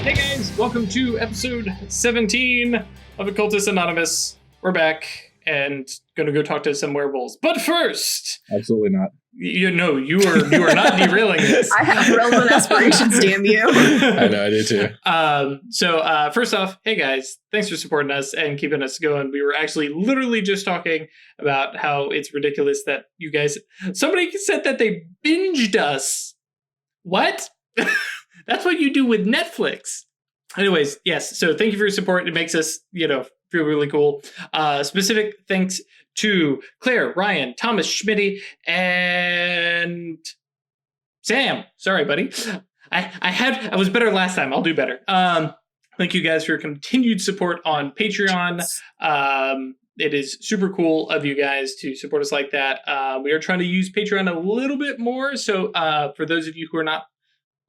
Hey guys, welcome to episode 17 of Occultists Anonymous. We're back and gonna go talk to some werewolves. But first, absolutely not. You are not derailing this. I have relevant aspirations, damn you. I know, I do too. So first off, hey guys, thanks for supporting us and keeping us going. We were actually literally just talking about how it's ridiculous that you guys, somebody said that they binged us. What? That's what you do with Netflix. Anyways, yes. So thank you for your support. It makes us, feel really cool. Specific thanks to Claire, Ryan, Thomas, Schmitty, and Sam. Sorry, buddy. I was better last time. I'll do better. Thank you guys for your continued support on Patreon. It is super cool of you guys to support us like that. We are trying to use Patreon a little bit more. So for those of you who are not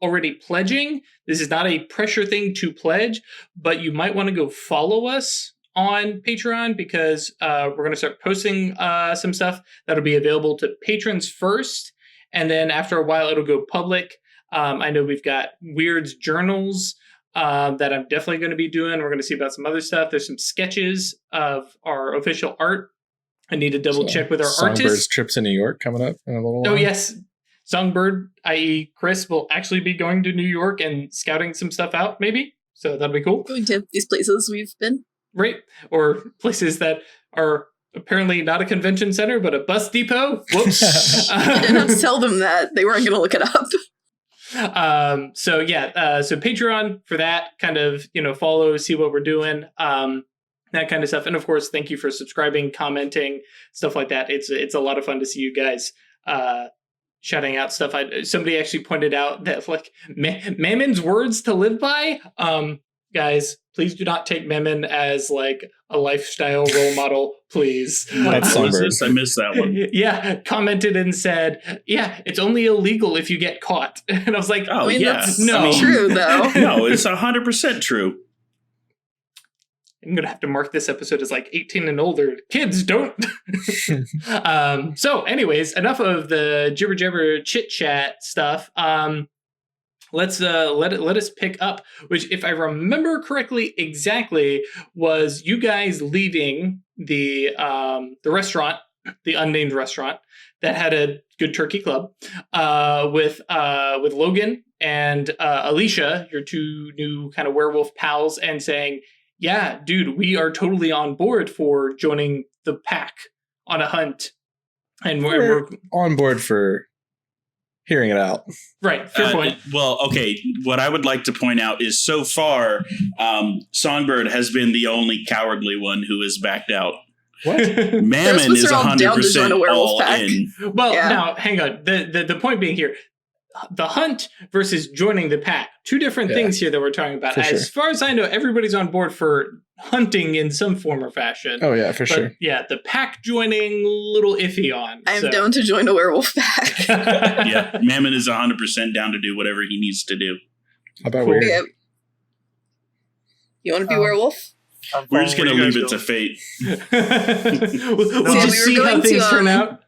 already pledging, this is not a pressure thing to pledge, but you might want to go follow us on Patreon because we're going to start posting some stuff that'll be available to patrons first, and then after a while it'll go public. I know we've got Weird's journals that I'm definitely going to be doing. We're going to see about some other stuff. There's some sketches of our official art. I need to double check with our Songbird's artists. Trips to New York coming up in a little while. Oh yes. Songbird, i.e. Chris, will actually be going to New York and scouting some stuff out, maybe. So that'll be cool. Going to these places we've been. Right. Or places that are apparently not a convention center, but a bus depot. Whoops. I didn't have to tell them that. They weren't going to look it up. So Patreon for that, kind of, follow, see what we're doing. That kind of stuff. And of course, thank you for subscribing, commenting, stuff like that. It's a lot of fun to see you guys shouting out stuff. Somebody actually pointed out that like Mammon's words to live by. Guys, please do not take Mammon as like a lifestyle role model, please. That's Songbird. I missed that one. Yeah, commented and said, yeah, it's only illegal if you get caught. And I was like, oh, that's true though. No, it's 100% true. I'm going to have to mark this episode as like 18 and older. Kids, don't. So anyways, enough of the jibber jabber chit chat stuff. Let's let us pick up, which if I remember correctly, exactly was you guys leaving the restaurant, the unnamed restaurant that had a good turkey club, with Logan and Alicia, your two new kind of werewolf pals, and saying, yeah, dude, we are totally on board for joining the pack on a hunt. And we're on board for hearing it out. Right, fair point. Well, okay, what I would like to point out is so far, Songbird has been the only cowardly one who has backed out. What? Mammon is 100% all in. Well, now, hang on. The point being here, the hunt versus joining the pack. Two different things here that we're talking about. As far as I know, everybody's on board for hunting in some form or fashion. Oh, yeah, for sure. Yeah, the pack joining, little iffy on. I am down to join a werewolf pack. Yeah, Mammon is 100% down to do whatever he needs to do. How about Weird? Yep. You want to be werewolf? We're just going to leave it to fate. We'll just see how things turn out.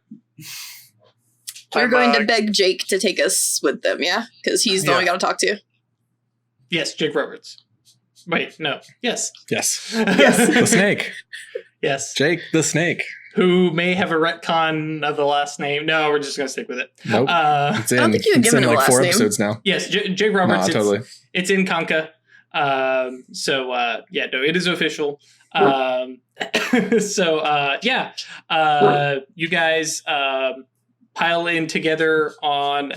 We're going to beg Jake to take us with them, yeah? Because he's the one we got to talk to. Yes, Jake Roberts. Wait, no. Yes. Yes. Yes. The snake. Yes. Jake the snake. Who may have a retcon of the last name. No, we're just going to stick with it. Nope. It's in, I don't think you had given him like a last 4 name. episodes now. Yes, Jake Roberts. Totally. It's in Conca. It is official. You guys pile in together on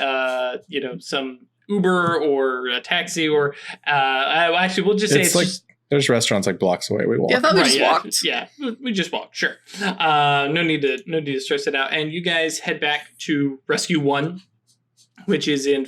some Uber or a taxi or we'll just say it's like just, there's restaurants like blocks away. We walk. Yeah, I thought we just walked. Yeah, we just walked. Sure. No need to stress it out. And you guys head back to Rescue 1, which is in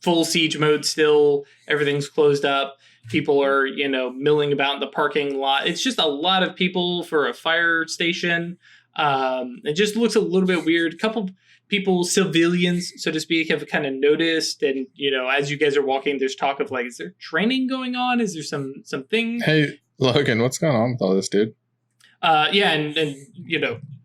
full siege mode still. Everything's closed up. People are, milling about in the parking lot. It's just a lot of people for a fire station. It just looks a little bit weird. A couple people, civilians, so to speak, have kind of noticed. And, as you guys are walking, there's talk of like, is there training going on? Is there something? Hey, Logan, what's going on with all this, dude? And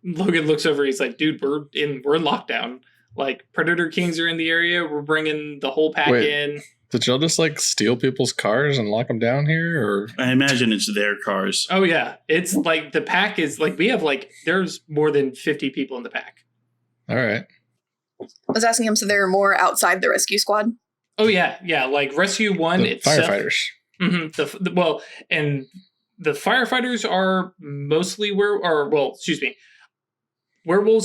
Logan looks over. He's like, dude, we're in lockdown. Like, Predator Kings are in the area. We're bringing the whole pack in. Did y'all just like steal people's cars and lock them down here, or? I imagine it's their cars. Oh yeah, it's like the pack is like we have like there's more than 50 people in the pack. All right. I was asking him, so there are more outside the rescue squad? Oh yeah, like Rescue 1 The itself. firefighters. Mm-hmm. And the firefighters are mostly werewolves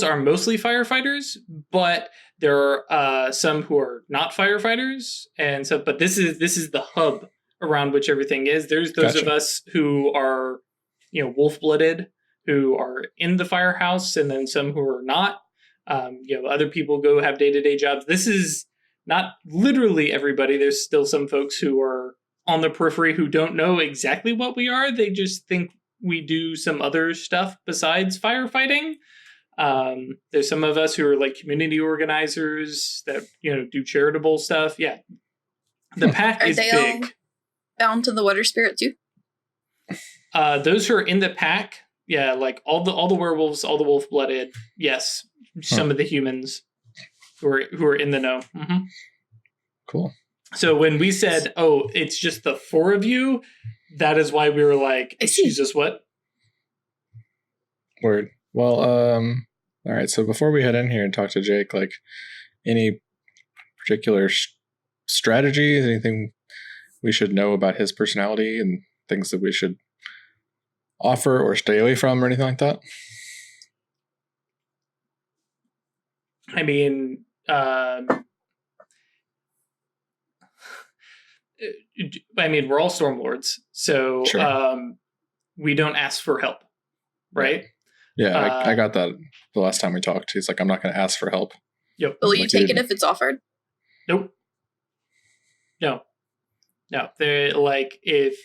are mostly firefighters, but there are some who are not firefighters, and so. But this is the hub around which everything is. There's those of us who are, wolf-blooded, who are in the firehouse, and then some who are not. Other people go have day-to-day jobs. This is not literally everybody. There's still some folks who are on the periphery who don't know exactly what we are. They just think we do some other stuff besides firefighting. There's some of us who are like community organizers that, do charitable stuff. Yeah. The pack is big. All bound to the water spirit too? Those who are in the pack, yeah, like all the werewolves, all the wolf-blooded, yes. Some of the humans who are in the know. Mm-hmm. Cool. So when we said, "Oh, it's just the 4 of you," that is why we were like, "Excuse us, what?" Word. Well, all right. So before we head in here and talk to Jake, like, any particular strategies, anything we should know about his personality and things that we should offer or stay away from or anything like that? I mean, we're all Stormlords, so Sure. We don't ask for help, right? Yeah, I got that the last time we talked. He's like, I'm not going to ask for help. Yep. Will you take it if it's offered? Nope. No. They're like if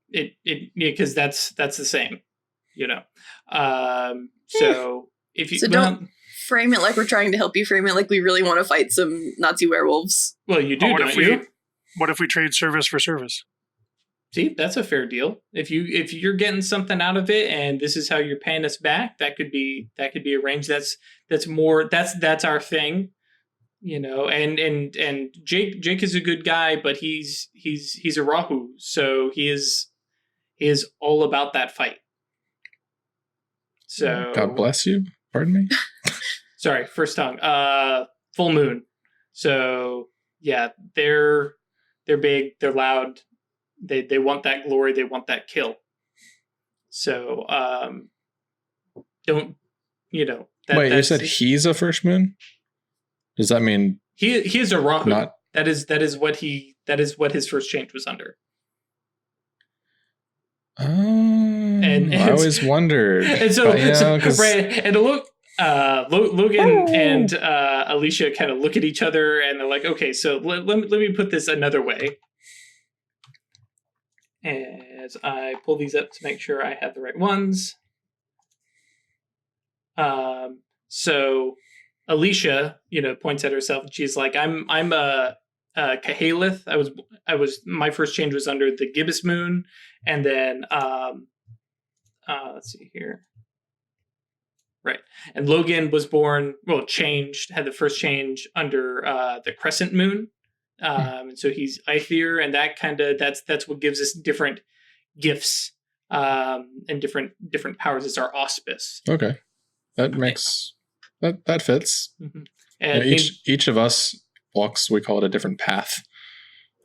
it because that's the same, So if you don't frame it like we're trying to help you. Frame it like we really want to fight some Nazi werewolves. Well, you do, don't you? What if we trade service for service? See, that's a fair deal. If you're getting something out of it, and this is how you're paying us back, that could be arranged. That's our thing, And Jake is a good guy, but he's a Rahu, so he is all about that fight. So God bless you. Pardon me. Sorry, first tongue. Full moon. So yeah, they're big, they're loud. They want that glory, they want that kill. So don't wait, you said he's a first moon? Does that mean he is a Rahu? Not that is what his first change was under. And I always wondered. And so right, and look, Logan and Alicia kind of look at each other and they're like, okay, so let me put this another way. As I pull these up to make sure I have the right ones. So Alicia, points at herself and she's like, I'm a Kahalith. I was my first change was under the gibbous moon, and then let's see here. Right. And Logan was changed, had the first change under the crescent moon. And so he's Aether, and that's what gives us different gifts and different powers. It's our auspice. Okay. That makes that fits. Mm-hmm. And each of us walks, we call it a different path.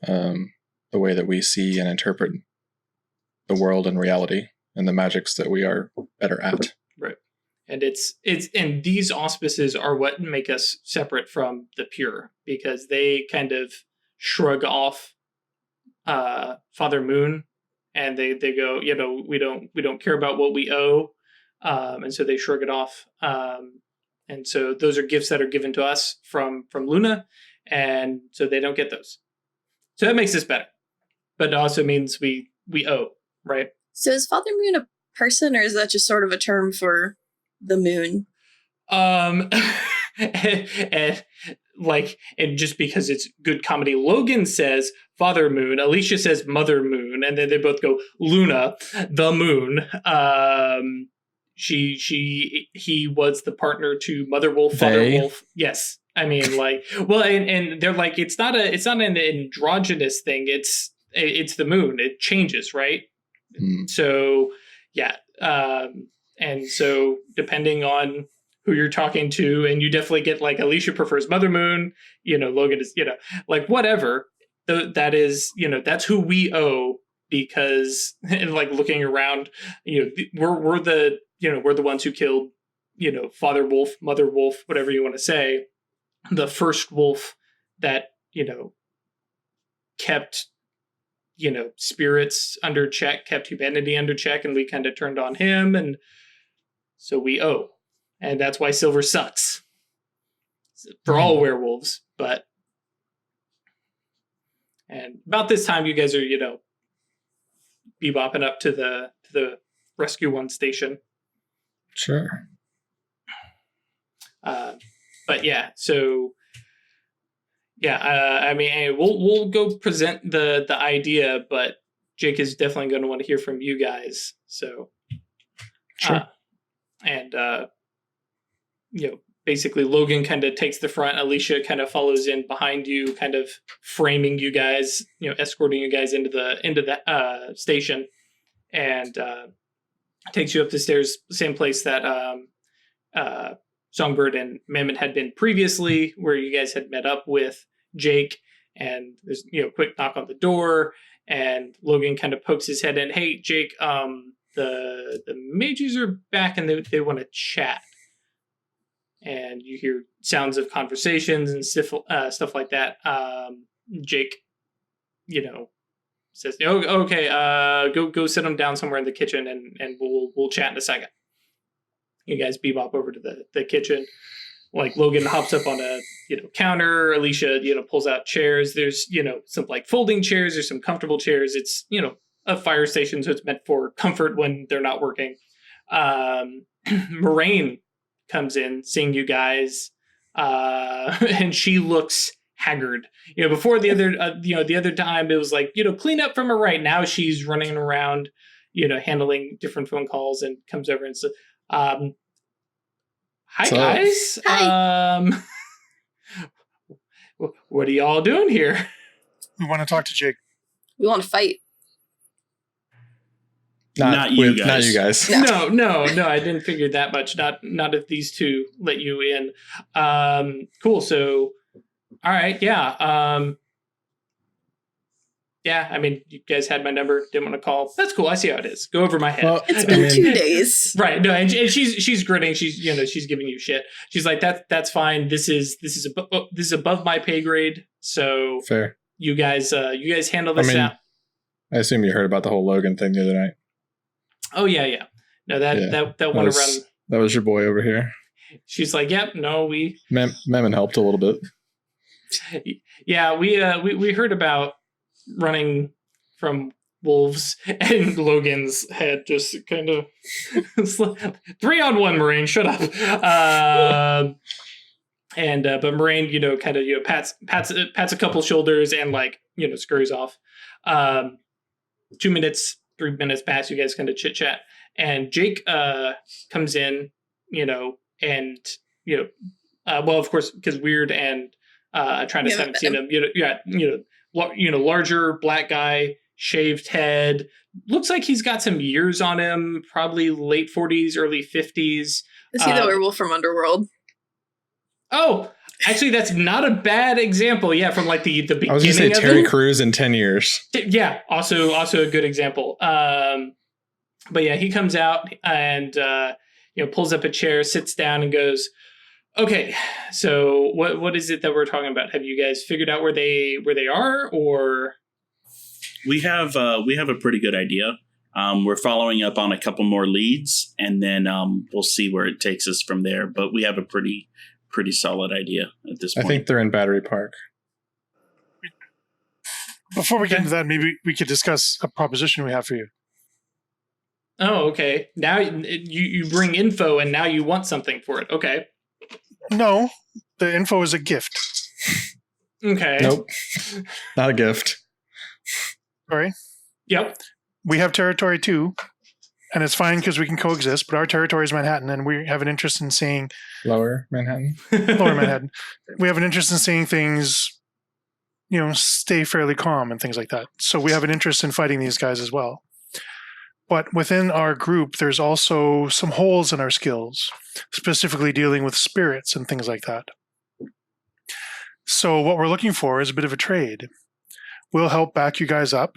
The way that we see and interpret the world and reality and the magics that we are better at. Right. And and these auspices are what make us separate from the pure, because they kind of shrug off Father Moon, and they go, we don't care about what we owe, and so they shrug it off. And so those are gifts that are given to us from Luna, and so they don't get those. So that makes us better, but it also means we owe, right? So is Father Moon a person, or is that just sort of a term for the moon? And just because it's good comedy, Logan says Father Moon, Alicia says Mother Moon, and then they both go Luna, the moon. He was the partner to Mother Wolf, Father Wolf. Yes. I mean, like, well, and they're like, it's not an androgynous thing. It's the moon. It changes, right? So, yeah. And so depending on who you're talking to, and you definitely get like Alicia prefers Mother Moon, Logan is, like whatever. That is, that's who we owe, because and like looking around, we're the ones who killed, Father Wolf, Mother Wolf, whatever you want to say, the first wolf that, kept, spirits under check, kept humanity under check, and we kind of turned on him, and so we owe. And that's why Silver sucks for all werewolves. But and about this time, you guys are, bebopping up to the Rescue 1 station. Sure. But yeah, so yeah, I mean, we'll go present the idea, but Jake is definitely going to want to hear from you guys. So, sure. Basically Logan kind of takes the front. Alicia kind of follows in behind you, kind of framing you guys, escorting you guys into the station, and takes you up the stairs, same place that Songbird and Mammon had been previously, where you guys had met up with Jake. And there's quick knock on the door, and Logan kind of pokes his head in. Hey, Jake, the mages are back, and they want to chat. And you hear sounds of conversations and stuff like that. Jake, says, "Oh, okay, go sit them down somewhere in the kitchen, and we'll chat in a second." You guys bebop over to the kitchen. Like Logan hops up on a counter. Alicia pulls out chairs. There's some like folding chairs. There's some comfortable chairs. It's a fire station, so it's meant for comfort when they're not working. Moraine comes in, seeing you guys, and she looks haggard. Before the other time it was like clean up from her right. Now she's running around, handling different phone calls, and comes over and says, "Hi guys. Hi. What are y'all doing here?" We want to talk to Jake. We want to fight. Not you guys. No, I didn't figure that much. Not if these two let you in. Cool. So, all right, yeah. Yeah, I mean, you guys had my number. Didn't want to call. That's cool. I see how it is. Go over my head. Well, It's been 2 days. Right. No, and she's grinning. She's she's giving you shit. She's like, that's fine. This is above my pay grade. So fair. You guys handle this out. I assume you heard about the whole Logan thing the other night. Oh yeah. No, that went around. That was your boy over here. She's like, yep. No, Mammon helped a little bit. Yeah, we heard about running from wolves, and Logan's head just kind of 3-on-1. Moraine, shut up. But Moraine, kind of pats a couple shoulders and scurries off. 2 minutes, 3 minutes pass. You guys kind of chit chat, and Jake comes in, and well, of course, because Weird and trying to haven't seen him. Larger black guy, shaved head. Looks like he's got some years on him, probably late 40s, early 50s. Is he the werewolf from Underworld? Oh, actually, that's not a bad example. Yeah, from like the beginning. I was going to say Terry Crews in 10 years. Yeah, also a good example. But yeah, he comes out and pulls up a chair, sits down, and goes, "Okay, so what is it that we're talking about? Have you guys figured out where they are, or?" We have a pretty good idea. We're following up on a couple more leads, and then we'll see where it takes us from there. But we have a pretty solid idea at this point. I think they're in Battery Park. Before we get into that, maybe we could discuss a proposition we have for you. Oh, okay. Now you bring info, and now you want something for it. Okay. No, the info is a gift. Okay. Nope. Not a gift. Sorry? Yep. We have territory too, and it's fine because we can coexist, but our territory is Manhattan, and we have an interest in seeing Lower Manhattan. Lower Manhattan. We have an interest in seeing things, stay fairly calm and things like that. So we have an interest in fighting these guys as well. But within our group, there's also some holes in our skills, specifically dealing with spirits and things like that. So what we're looking for is a bit of a trade. We'll help back you guys up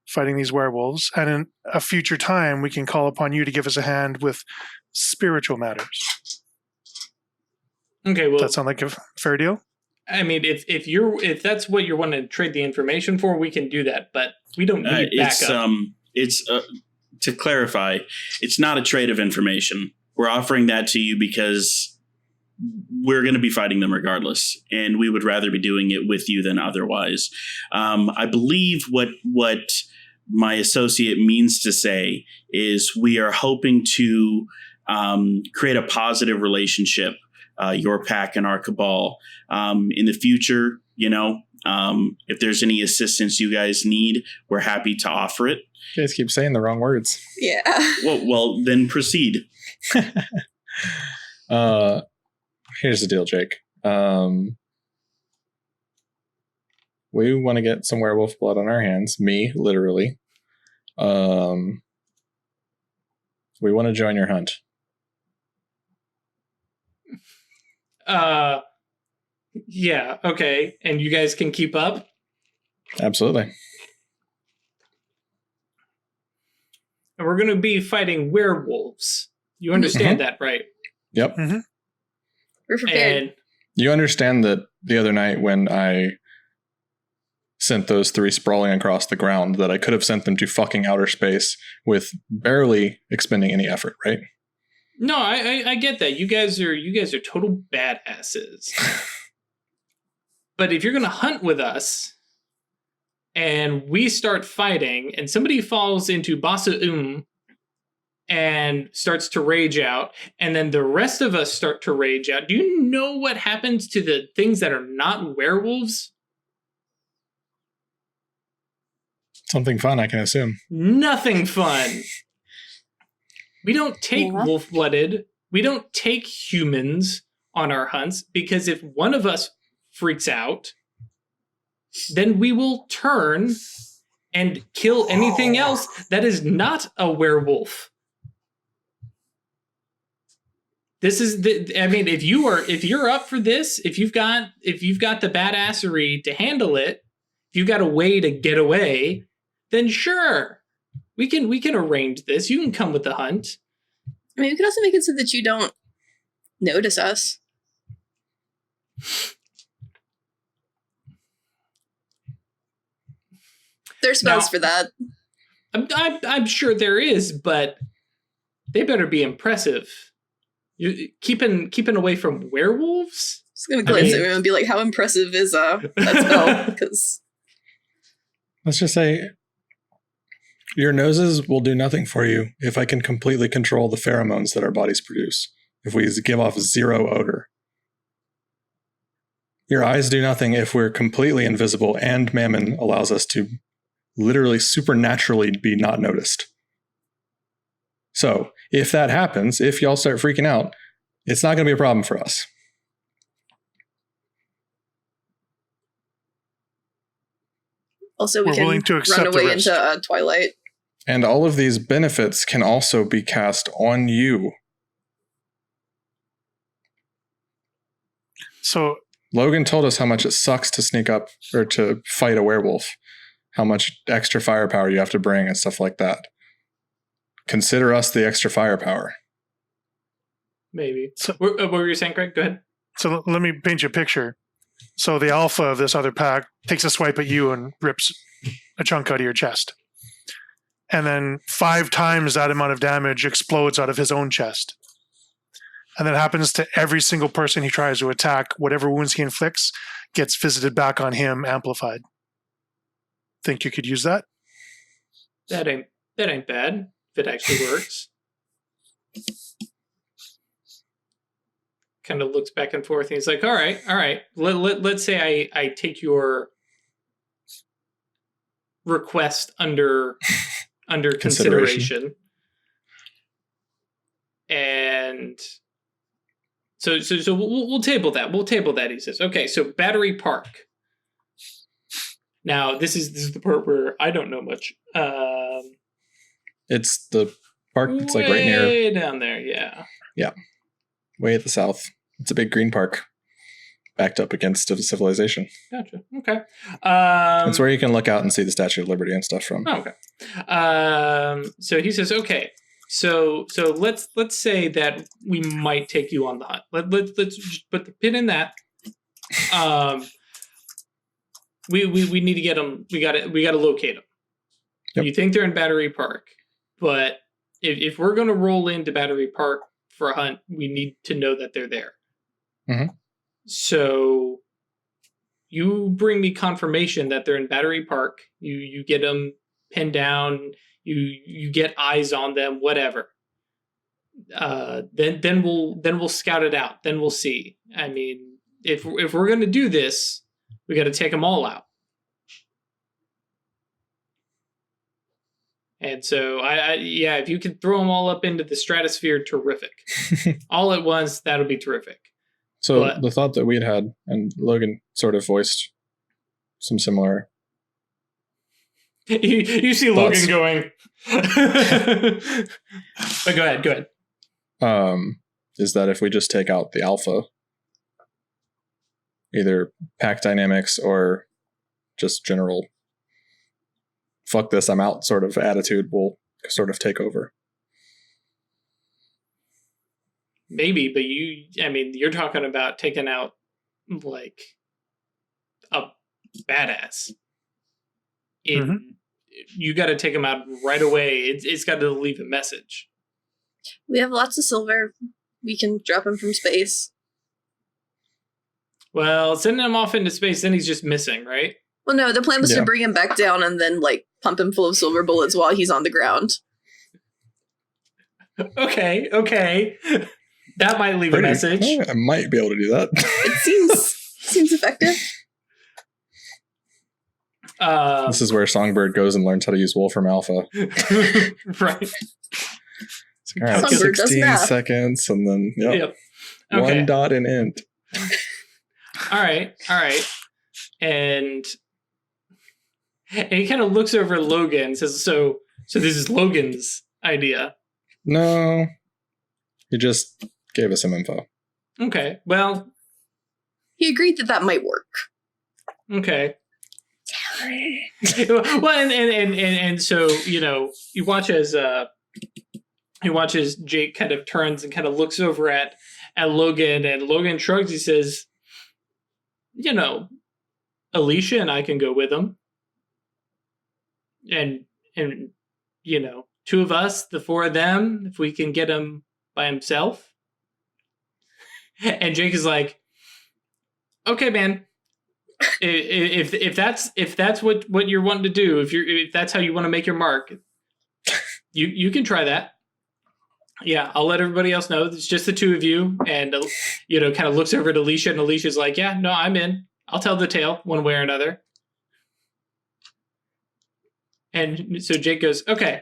fighting these werewolves, and in a future time, we can call upon you to give us a hand with spiritual matters. Okay, well, Does that sound like a fair deal? I mean, if that's what you're wanting to trade the information for, we can do that, but we don't need backup. It's to clarify, it's not a trade of information. We're offering that to you because we're going to be fighting them regardless, and we would rather be doing it with you than otherwise. I believe what my associate means to say is we are hoping to create a positive relationship, your pack and our Cabal. In the future, if there's any assistance you guys need, we're happy to offer it. You guys keep saying the wrong words. Yeah. Well, then proceed. Here's the deal, Jake. We want to get some werewolf blood on our hands. Me, literally. We want to join your hunt. Yeah, okay. And you guys can keep up? Absolutely. And we're going to be fighting werewolves. You understand that, right? Yep. Mm-hmm. We're prepared. And You understand that the other night when I sent those 3 sprawling across the ground, that I could have sent them to fucking outer space with barely expending any effort, right? no, I get that. You guys are total badasses. But if you're going to hunt with us and we start fighting and somebody falls into Basa and starts to rage out, and then the rest of us start to rage out, do you know what happens to the things that are not werewolves? Something fun, I can assume. Nothing fun. We don't take Yeah. wolf-blooded. We don't take humans on our hunts, because if one of us freaks out, then we will turn and kill anything else that is not a werewolf. This is I mean, if you're up for this, if you've got the badassery to handle it, if you've got a way to get away, then sure, we can arrange this. You can come with the hunt. I mean, we could also make it so that you don't notice us. There's spells Now- for that. I'm sure there is, but they better be impressive. You keeping away from werewolves? Just gonna glance at him and be like, "How impressive is that spell?" Because Let's just say your noses will do nothing for you if I can completely control the pheromones that our bodies produce. If we give off 0 odor. Your eyes do nothing if we're completely invisible and Mammon allows us to literally supernaturally be not noticed. So, if that happens, if y'all start freaking out, it's not going to be a problem for us. also we We're can willing to accept run the away risk. into Twilight. And all of these benefits can also be cast on you. So Logan told us how much it sucks to sneak up or to fight a werewolf, how much extra firepower you have to bring and stuff like that. Consider us the extra firepower. Maybe. So- What were you saying, Craig? Go ahead. So let me paint you a picture. So the alpha of this other pack takes a swipe at you and rips a chunk out of your chest. And then 5 times that amount of damage explodes out of his own chest. And that happens to every single person he tries to attack. Whatever wounds he inflicts gets visited back on him, amplified. Think you could use that? That ain't bad. If it actually works. Kind of looks back and forth, and he's like, all right. Let's say I take your request under consideration. And so we'll table that. We'll table that. He says, okay, so Battery Park. Now this is the part where I don't know much. It's the park. It's like right near, way down there. Yeah. way at the south. It's a big green park, backed up against a civilization. Gotcha. Okay. It's where you can look out and see the Statue of Liberty and stuff from. Oh, okay. So he says, okay. So let's say that we might take you on the hunt. Let's just put the pin in that. We need to get them. We got to locate them. Yep. You think they're in Battery Park, but if we're going to roll into Battery Park for a hunt, we need to know that they're there. Mm-hmm. So you bring me confirmation that they're in Battery Park. You get them pinned down. You get eyes on them. Whatever. Then we'll scout it out. Then we'll see. I mean, if we're going to do this, we got to take them all out. And so if you could throw them all up into the stratosphere, terrific. All at once, that'll be terrific. So the thought that we'd had, and Logan sort of voiced some similar. You see thoughts. Logan going. But go ahead. Is that if we just take out the alpha, either pack dynamics or just general fuck this, I'm out sort of attitude will sort of take over. Maybe, but you're talking about taking out like a badass. You got to take them out right away. It's got to leave a message. We have lots of silver. We can drop him from space. Well, sending him off into space, then he's just missing, right? Well, no, the plan was to bring him back down and then, pump him full of silver bullets while he's on the ground. Okay. That might leave a message. I might be able to do that. It seems effective. This is where Songbird goes and learns how to use Wolfram Alpha. Right. All right, Songbird does 16 math. seconds, and then Yep. Okay. One dot and int. All right. And he kind of looks over at Logan and says, so this is Logan's idea. No, he just gave us some info. Okay, well. He agreed that might work. Okay. Well, and so, you watch as Jake kind of turns and kind of looks over at Logan, and Logan shrugs. He says, Alicia and I can go with him. And two of us, the four of them, if we can get him by himself. And Jake is like, okay, man. If that's what you're wanting to do, if that's how you want to make your mark, you can try that. Yeah, I'll let everybody else know. It's just the two of you, and kind of looks over at Alicia, and Alicia's like, yeah, no, I'm in. I'll tell the tale one way or another. And so Jake goes, okay.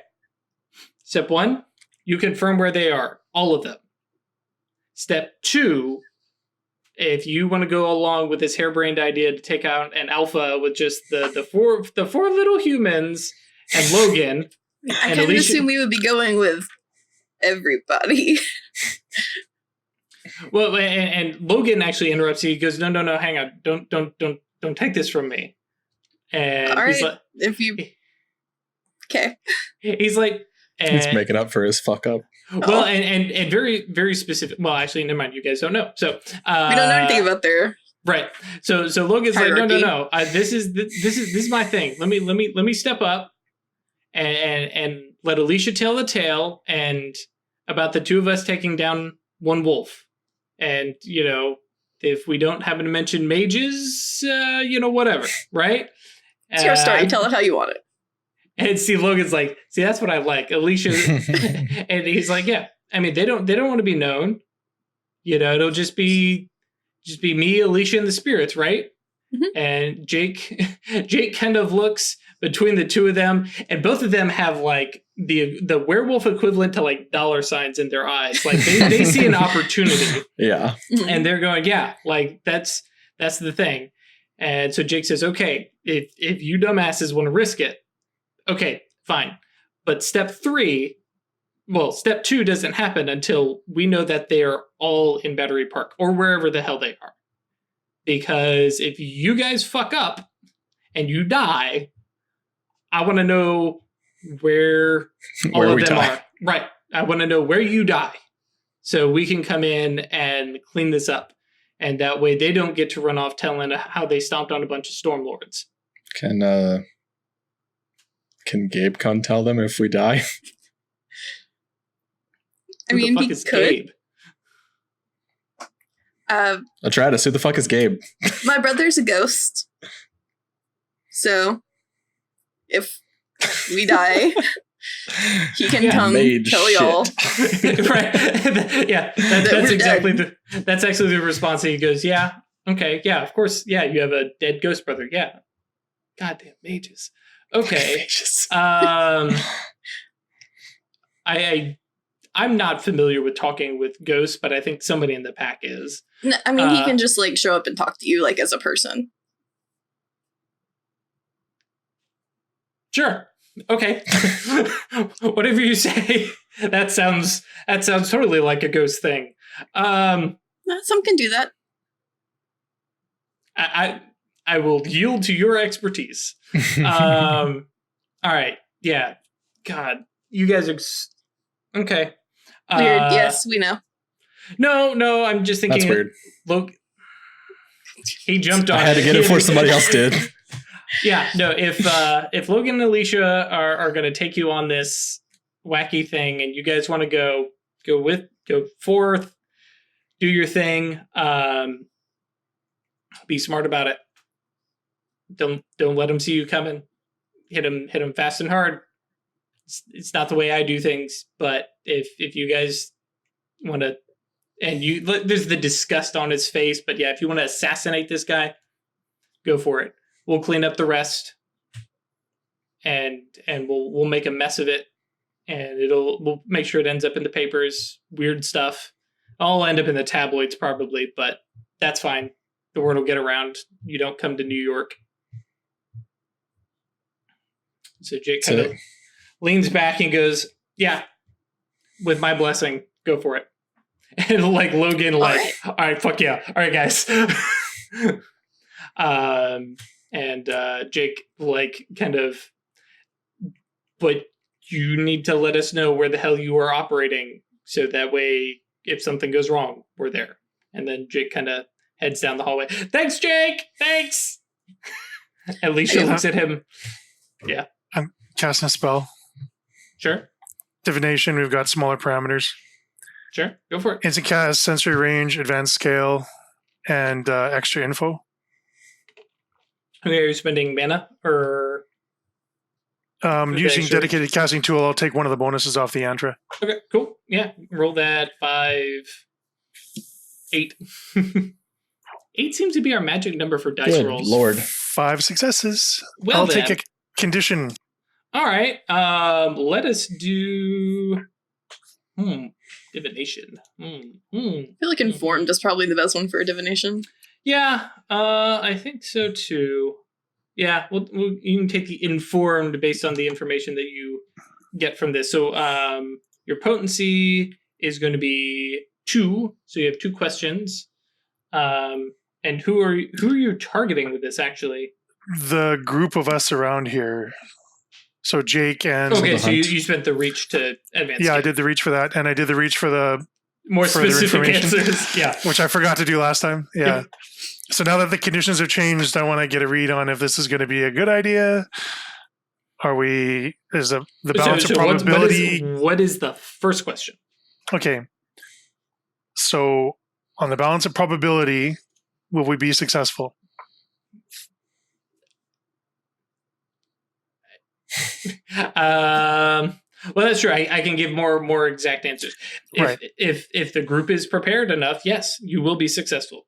Step 1, you confirm where they are, all of them. Step 2, if you want to go along with this harebrained idea to take out an alpha with just the four little humans and Logan. I kind of assume we would be going with everybody. Well, and Logan actually interrupts you. He goes, no, hang on, don't take this from me. And all right, he's like, if you, okay. He's like, he's making up for his fuck up. Well, and very, very specific. Well, actually, never mind. You guys don't know. So we don't know anything about their right. So Logan's hierarchy. like, no. This is my thing. Let me step up and let Alicia tell the tale and about the two of us taking down one wolf. And if we don't happen to mention mages, whatever, right? It's your story. Tell it how you want it. And Logan's like, that's what I like. Alicia, and he's like, yeah. I mean, they don't want to be known. It'll just be me, Alicia, and the spirits, right? Mm-hmm. And Jake kind of looks between the two of them, and both of them have like the werewolf equivalent to like dollar signs in their eyes. Like they see an opportunity. Yeah. And they're going, yeah, like that's the thing. And so Jake says, okay, if you dumbasses want to risk it, okay, fine. But step 2 doesn't happen until we know that they're all in Battery Park or wherever the hell they are. Because if you guys fuck up and you die, I want to know where all of them are. Right. I want to know where you die so we can come in and clean this up. And that way they don't get to run off telling how they stomped on a bunch of Stormlords. Can Gabe come tell them if we die? I mean, who the fuck he is could. Gabe? Atratus, who the fuck is Gabe? My brother's a ghost. So, if we die, he can come tell y'all. Right. Yeah. That's exactly that's actually the response. He goes, yeah, okay, yeah, of course. Yeah, you have a dead ghost brother. Yeah. Goddamn mages. Okay. Mages. I'm not familiar with talking with ghosts, but I think somebody in the pack is. No, I mean, he can just like show up and talk to you like as a person. Sure. Okay. Whatever you say. That sounds totally like a ghost thing. Some can do that. I will yield to your expertise. All right. Yeah. God, you guys are okay. Weird. Yes, we know. No. I'm just thinking. That's weird. Look, he jumped on. I had to get it before somebody else did. Yeah. No. If Logan and Alicia are going to take you on this wacky thing, and you guys want to go forth, do your thing. Be smart about it. Don't let them see you coming. Hit them fast and hard. It's not the way I do things, but if you guys want to, and there's the disgust on his face, but yeah, if you want to assassinate this guy, go for it. We'll clean up the rest, and we'll make a mess of it, and we'll make sure it ends up in the papers. Weird stuff. I'll end up in the tabloids probably, but that's fine. The word will get around. You don't come to New York. So Jake kind of leans back and goes, yeah, with my blessing, go for it. And like Logan, all right, fuck yeah. All right, guys. And Jake, like, kind of, but you need to let us know where the hell you are operating, so that way, if something goes wrong, we're there. And then Jake kind of heads down the hallway. Thanks, Jake! Thanks! Alicia looks at him. Yeah. I'm casting a spell. Sure. Divination, we've got smaller parameters. Sure, go for it. Instant cast, sensory range, advanced scale, and extra info. Okay, are you spending mana or? Using dedicated casting tool, I'll take one of the bonuses off the Yantra. Okay, cool. Yeah, roll that 5, 8. 8 seems to be our magic number for dice rolls. Lord. 5 successes. Well, I'll take a condition. All right. Let us do divination. I feel like informed is probably the best one for a divination. Yeah, I think so too. Yeah, well, you can take the informed based on the information that you get from this. So your potency is going to be 2, so you have 2 questions. And who are you targeting with this, actually? The group of us around here. So Jake and... Okay, so you spent the reach to advance. Yeah, I did the reach for that, and I did the reach for the... More specific answers, yeah. Which I forgot to do last time, yeah. So now that the conditions have changed, I want to get a read on if this is going to be a good idea. Is the balance of probability... What is the first question? Okay. So on the balance of probability, will we be successful? Well, that's true. I can give more exact answers. If the group is prepared enough, yes, you will be successful.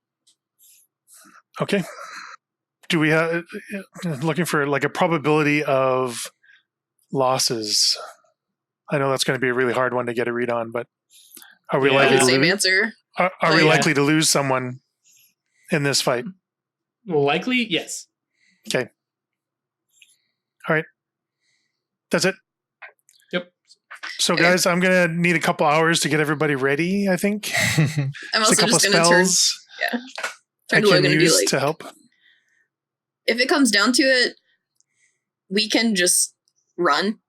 Okay. Do we have looking for like a probability of losses? I know that's going to be a really hard one to get a read on, but are we Yeah. likely to Same lose? answer. Are we likely to lose someone in this fight? Well, likely, yes. Okay. All right. That's it. Yep. So, guys, I'm going to need a couple hours to get everybody ready, I think. I'm There's also a couple just going to turn I to Logan can and be use like, to help. if it comes down to it, we can just run.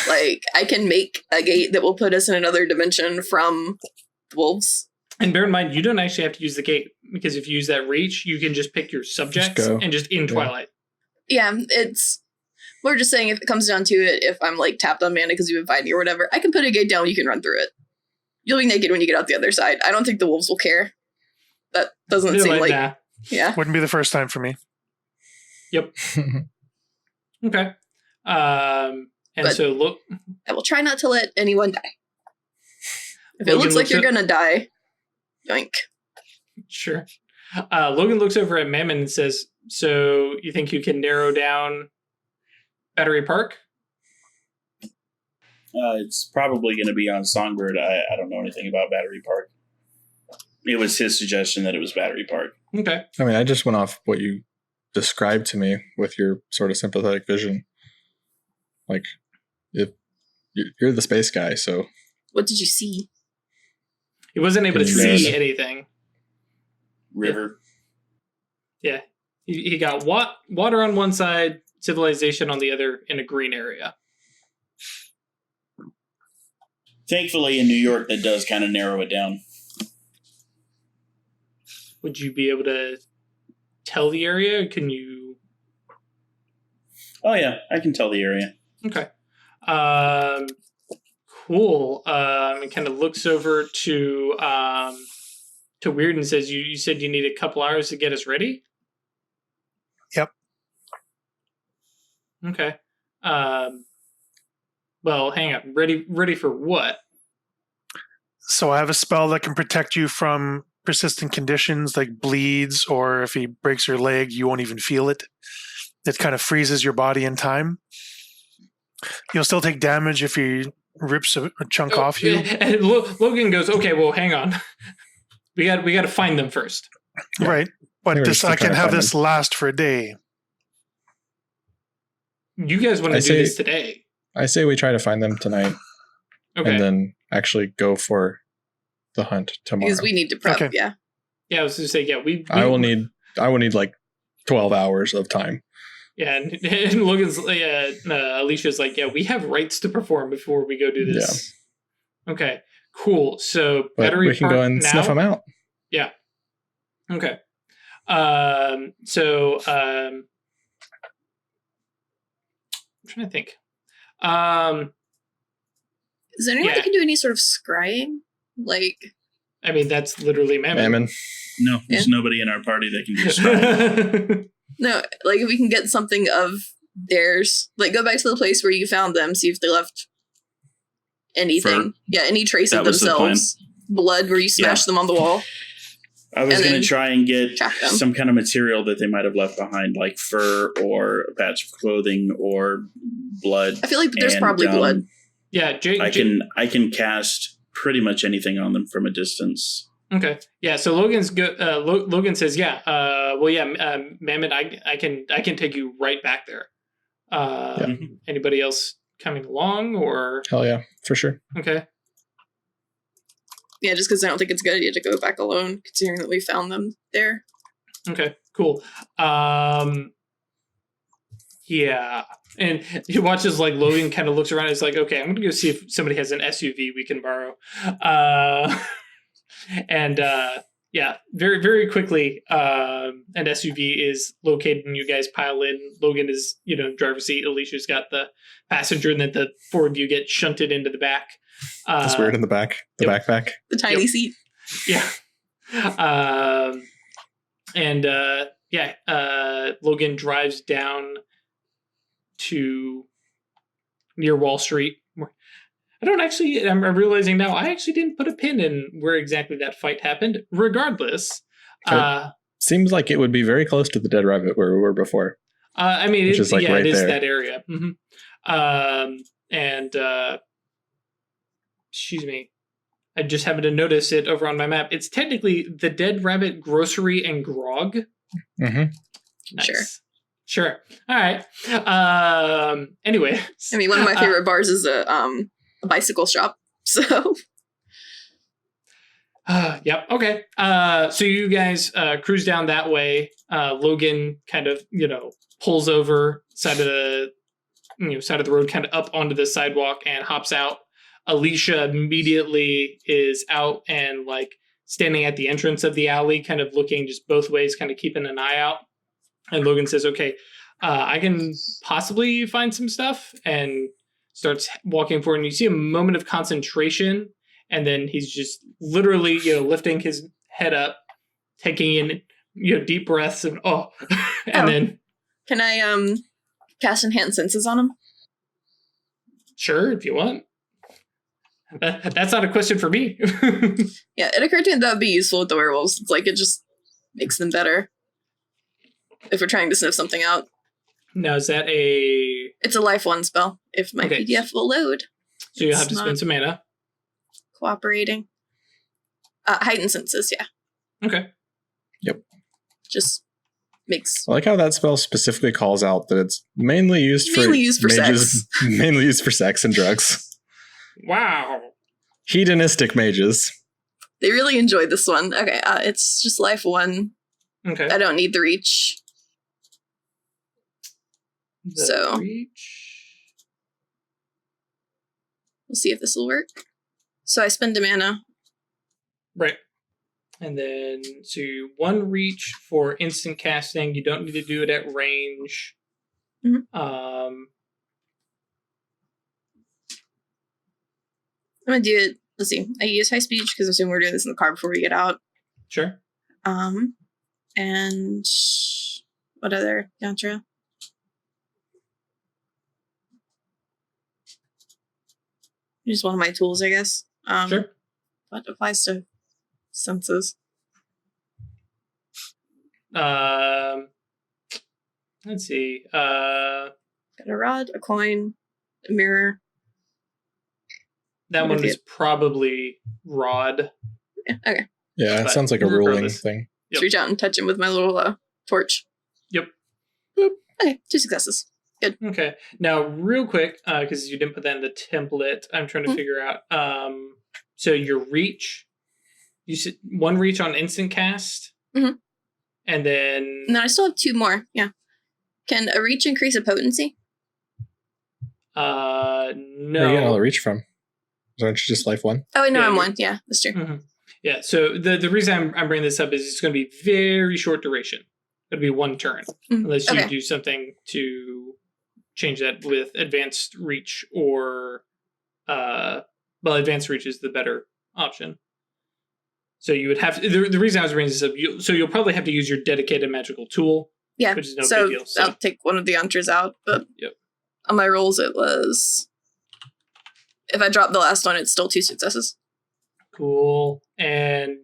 Like, I can make a gate that will put us in another dimension from the wolves. And bear in mind, you don't actually have to use the gate, because if you use that reach, you can just pick your subjects go. and just in Twilight. Yeah, we're just saying if it comes down to it, if I'm like tapped on mana because you've been fighting or whatever, I can put a gate down, you can run through it. You'll be naked when you get out the other side. I don't think the wolves will care. That doesn't They're seem like, nah. yeah. Wouldn't be the first time for me. Yep. Okay. And But- so look, I will try not to let anyone die. If it Logan looks like looks you're at- gonna die, yoink. sure. Logan looks over at Mammon and says, "So you think you can narrow down Battery Park?" It's probably going to be on Songbird. I don't know anything about Battery Park. It was his suggestion that it was Battery Park. Okay. I mean, I just went off what you described to me with your sort of sympathetic vision. Like, if you're the space guy, so What did you see? He wasn't able to Can you see read? anything. River. Yeah. He got water on one side, civilization on the other, in a green area. Thankfully, in New York, that does kind of narrow it down. Would you be able to tell the area? Can you? Oh, yeah, I can tell the area. Okay. Cool. It kind of looks over to Weird and says, "You said you need a couple hours to get us ready?" Yep. Okay. Well, hang on. Ready for what? So I have a spell that can protect you from persistent conditions like bleeds, or if he breaks your leg, you won't even feel it. It kind of freezes your body in time. You'll still take damage if he rips a chunk off you. And Logan goes, "Okay, well, hang on. We got to find them first." Yeah. Right. But We're this, still I trying can to have find this last for a day. You guys want I to do say- this today? I say we try to find them tonight Okay. and then actually go for the hunt tomorrow. Because we need to prep, Okay. yeah. Yeah, I was going to say, yeah, we I will need like 12 hours of time. Yeah, and Logan's, Alicia's like, yeah, we have rights to perform before we go do this. Yeah. Okay, cool. So But Battery we can Park go and now? sniff them out. Yeah. Okay. I'm trying to think. Is there anyone Yeah. that can do any sort of scrying? Like, I mean, that's literally Mammon. Mammon. No, there's nobody in our party that can do scrying. no, like if we can get something of theirs, like go back to the place where you found them, see if they left anything. Fur? Yeah, any trace That of was the plan. themselves. Blood where you smashed them on the wall. I was And going then to try and get track them. some kind of material that they might have left behind, like fur or a patch of clothing or blood. I feel like there's And, probably blood. Yeah, Jake. I can cast pretty much anything on them from a distance. Okay. Yeah. So Logan's good. Logan says, "Yeah. Mammon, I can take you right back there. Anybody else coming along or? Hell yeah, for sure. Okay. Yeah, just because I don't think it's a good idea to go back alone, considering that we found them there. Okay. Cool. Yeah. And he watches like Logan kind of looks around. And is like, okay, I'm gonna go see if somebody has an SUV we can borrow. Yeah, very, very quickly, an SUV is located and you guys pile in. Logan is, driver's seat. Alicia's got the passenger, and then the four of you get shunted into the back. That's weird in the back, the yep. backpack. The tiny seat. Yeah. Logan drives down to near Wall Street. I'm realizing now, I actually didn't put a pin in where exactly that fight happened. Regardless. Seems like it would be very close to the Dead Rabbit where we were before. Which is like right it is there. that area. Mm-hmm. excuse me. I just happened to notice it over on my map. It's technically the Dead Rabbit Grocery and Grog. Mm-hmm. Nice. Sure. All right. Anyway. I mean, one of my favorite bars is a bicycle shop. So. Yep. Okay. So you guys cruise down that way. Logan kind of, pulls over side of the road, kind of up onto the sidewalk and hops out. Alicia immediately is out and like standing at the entrance of the alley, kind of looking just both ways, kind of keeping an eye out. And Logan says, okay, I can possibly find some stuff, and starts walking forward. And you see a moment of concentration, and then he's just literally, lifting his head up, taking in, deep breaths, and then. Can I cast Enhanced Senses on him? Sure, if you want. That's not a question for me. Yeah, it occurred to me that would be useful with the werewolves. It's like it just makes them better if we're trying to sniff something out. Now, is that a... It's a life 1 spell, if my PDF will load. So you'll have to spend some mana. Cooperating. Heightened Senses, yeah. Okay. Yep. Just makes... I like how that spell specifically calls out that it's mainly used for sex. Mainly used for sex and drugs. Wow. Hedonistic mages. They really enjoyed this one. Okay, it's just life 1. Okay. I don't need the reach. Reach. We'll see if this will work. So I spend a mana. Right. And then, so 1 reach for instant casting. You don't need to do it at range. Mm-hmm. I'm going to do it. Let's see. I use high speech because I assume we're doing this in the car before we get out. Sure. And what other contra? Just one of my tools, I guess. Sure. What applies to senses? Let's see. Got a rod, a coin, a mirror. That one is probably rod. Yeah, okay. Yeah, it sounds like a ruling thing. Just reach out and touch him with my little torch. Yep. Boop. Okay, 2 successes. Good. Okay. Now, real quick, because you didn't put that in the template, I'm trying to figure out. So your reach, you said 1 reach on instant cast, and then I still have 2 more. Yeah. Can a reach increase a potency? No. Where are you getting all the reach from? Aren't you just life 1? Oh, no, I'm 1. Yeah, that's true. Mm-hmm. Yeah. So the reason I'm bringing this up is it's going to be very short duration. It'll be 1 turn, unless you do something to change that with advanced reach or, advanced reach is the better option. So you would have to, the reason I was bringing this up, you'll probably have to use your dedicated magical tool. Yeah, which is no big deal. So I'll take one of the entries out, but on my rolls it was, if I drop the last one, it's still 2 successes. Cool. And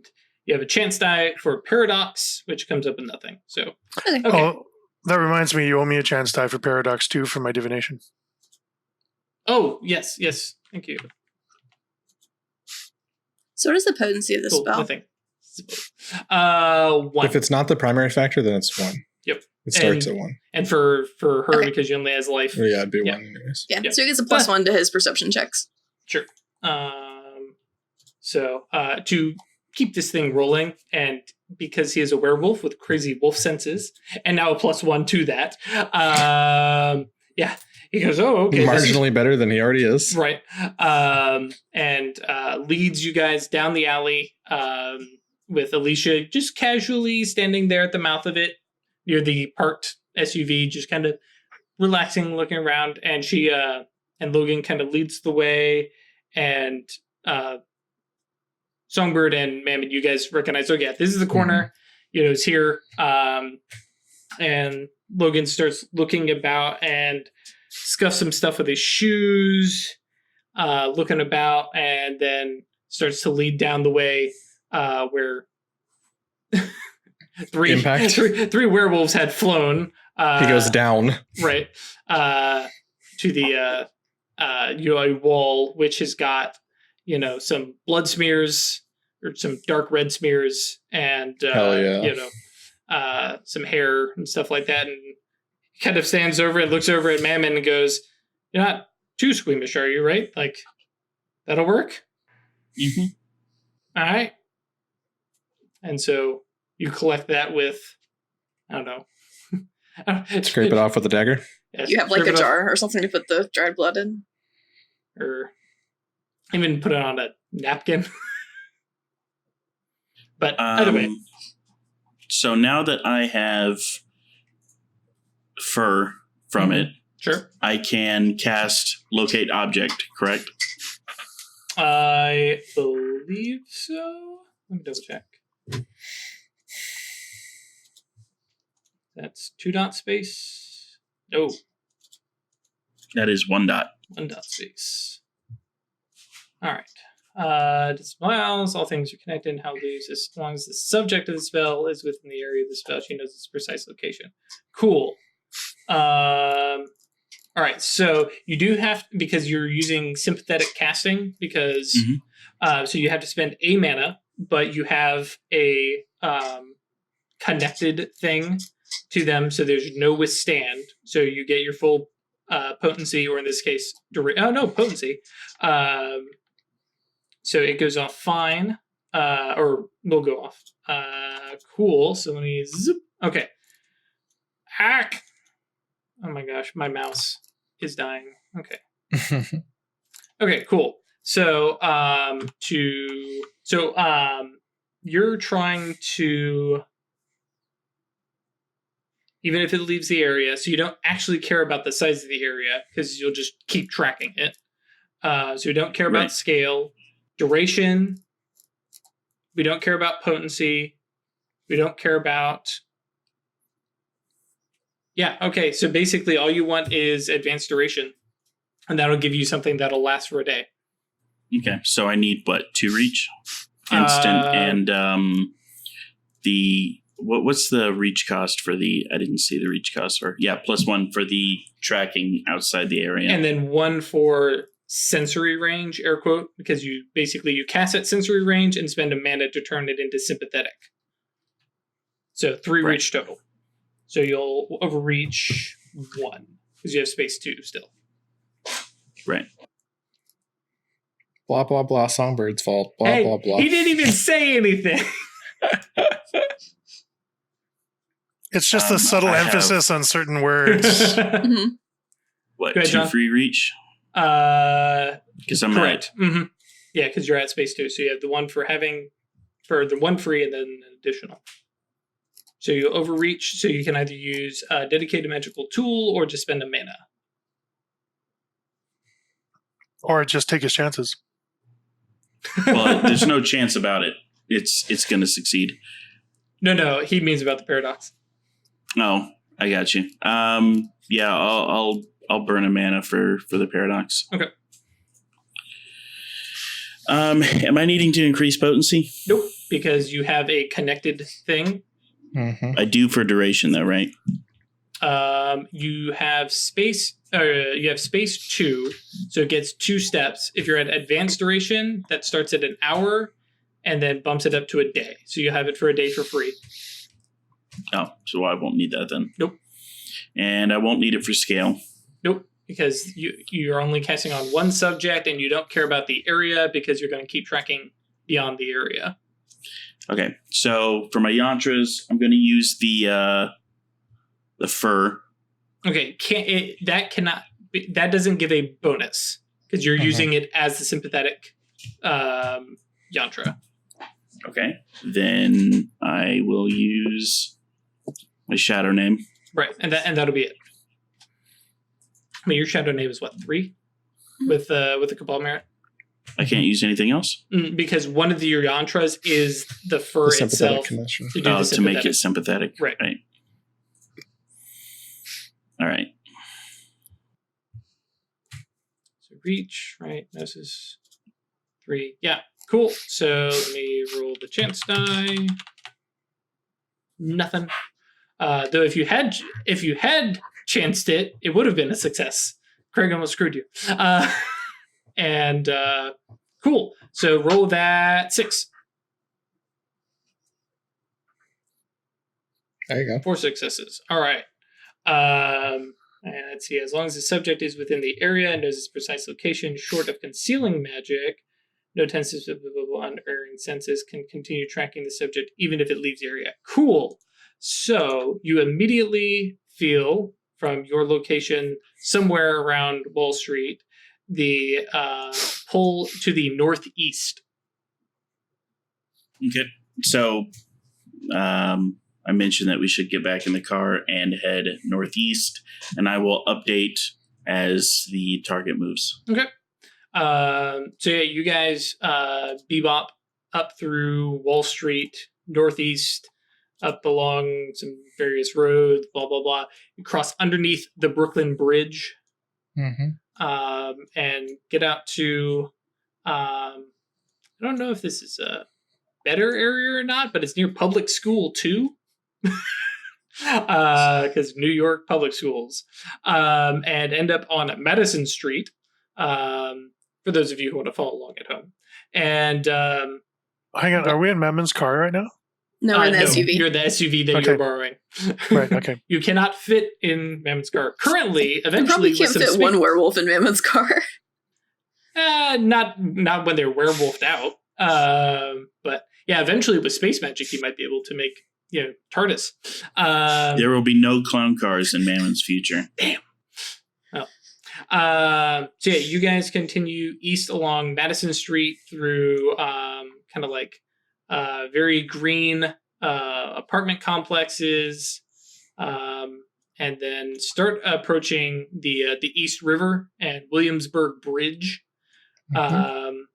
you have a chance die for Paradox, which comes up with nothing. So, okay. Oh, that reminds me, you owe me a chance die for Paradox too for my divination. Oh, yes. Thank you. So what is the potency of this spell? Nothing. 1. If it's not the primary factor, then it's 1. Yep. It starts at 1. And for her, because she only has life. Yeah, it'd be 1 anyways. Yeah, so he gets a +1 to his perception checks. Sure. So to keep this thing rolling, and because he is a werewolf with crazy wolf senses, and now a +1 to that, he goes, oh, okay. Marginally better than he already is. Right. And leads you guys down the alley with Alicia just casually standing there at the mouth of it near the parked SUV, just kind of relaxing, looking around. And she and Logan kind of leads the way, and Songbird and Mammon, you guys recognize, oh yeah, this is the corner, it's here. And Logan starts looking about and scuffs some stuff with his shoes, looking about, and then starts to lead down the way where three werewolves had flown. He goes down. Right. To the a wall, which has got, some blood smears or some dark red smears and, Hell yeah. some hair and stuff like that. And kind of stands over and looks over at Mammon and goes, "You're not too squeamish, are you, right? Like, that'll work?" Mm-hmm. All right. And so you collect that with, I don't know. Scrape it off with a dagger. Yeah, You have like scrape a it off, jar or something to put the dried blood in. or even put it on a napkin. But either way. So now that I have fur from it, Sure. I can cast locate object, correct? I believe so. Let me double check. That's 2 dot space. No, That is 1 dot. 1 dot space. All right. Disembowels, all things are connected and how leaves as long as the subject of the spell is within the area of the spell. She knows its precise location. Cool. All right, so you do have, because you're using sympathetic casting, because so you have to spend a mana, but you have a connected thing to them, so there's no withstand. So you get your full potency, or in this case, potency. So it goes off fine, or will go off. Cool. So let me zip. Okay. Hack. Oh my gosh, my mouse is dying. Okay. Okay, cool. So you're trying to, even if it leaves the area, so you don't actually care about the size of the area because you'll just keep tracking it. So we don't care about scale, duration. We don't care about potency. We don't care about. Yeah, okay, so basically all you want is advanced duration, and that'll give you something that'll last for a day. Okay, so I need, 2 reach? Instant, and what's the reach cost for the, I didn't see the reach cost for, +1 for the tracking outside the area. And then 1 for sensory range, air quote, because you cast at sensory range and spend a mana to turn it into sympathetic. So 3 reach total. So you'll overreach 1 because you have space 2 still. Right. Blah, blah, blah. Songbird's fault. Blah, blah, blah. He didn't even say anything. It's just a subtle emphasis on certain words. Mhm. What, Go ahead, 2 John. free reach? Because I'm correct. Mm-hmm. Yeah, because you're at space 2. So you have the 1 for the 1 free and then an additional. So you overreach, so you can either use a dedicated magical tool or just spend a mana. Or just take his chances. Well, there's no chance about it. It's going to succeed. No, he means about the paradox. Oh, I got you. Yeah, I'll burn a mana for the paradox. Okay. Am I needing to increase potency? Nope, because you have a connected thing. Mm-hmm. I do for duration, though, right? You have space 2, so it gets 2 steps. If you're at advanced duration, that starts at an hour and then bumps it up to a day. So you have it for a day for free. Oh, so I won't need that then. Nope. And I won't need it for scale. Nope, because you're only casting on 1 subject and you don't care about the area because you're going to keep tracking beyond the area. Okay, so for my yantras, I'm going to use the fur. Okay, that doesn't give a bonus because you're using it as the sympathetic yantra. Okay, then I will use my shadow name. Right, and that'll be it. I mean, your shadow name is what, 3 with the Cabal merit? I can't use anything else? Because one of your yantras is the fur itself connection. to do the To make it sympathetic. Right. All right. So reach, right? This is 3. Yeah, cool. So let me roll the chance die. Nothing. Though if you had chanced it, it would have been a success. Craig almost screwed you. And Cool. So roll that 6. There you go. 4 successes. All right. And let's see. As long as the subject is within the area and knows its precise location, short of concealing magic, no tenses of unerring senses can continue tracking the subject even if it leaves the area. Cool. So you immediately feel from your location somewhere around Wall Street the pull to the northeast. Okay. So I mentioned that we should get back in the car and head northeast, and I will update as the target moves. Okay. So yeah, you guys bebop up through Wall Street, northeast, up along some various roads, blah, blah, blah. You cross underneath the Brooklyn Bridge and get out to, I don't know if this is a better area or not, but it's near public school too. Because New York public schools. And end up on Madison Street. For those of you who want to follow along at home. And hang on, are we in Memmon's car right now? No, we're in the SUV. You're the SUV that you're borrowing. Right, okay. You cannot fit in Mammon's car. Currently, You eventually, probably can't fit one werewolf in Mammoth's car. not when they're werewolfed out. But yeah, eventually with space magic, you might be able to make TARDIS. There will be no clown cars in Mammon's future. Damn. Oh. So yeah, you guys continue east along Madison Street through kind of like very green apartment complexes, and then start approaching the East River and Williamsburg Bridge, and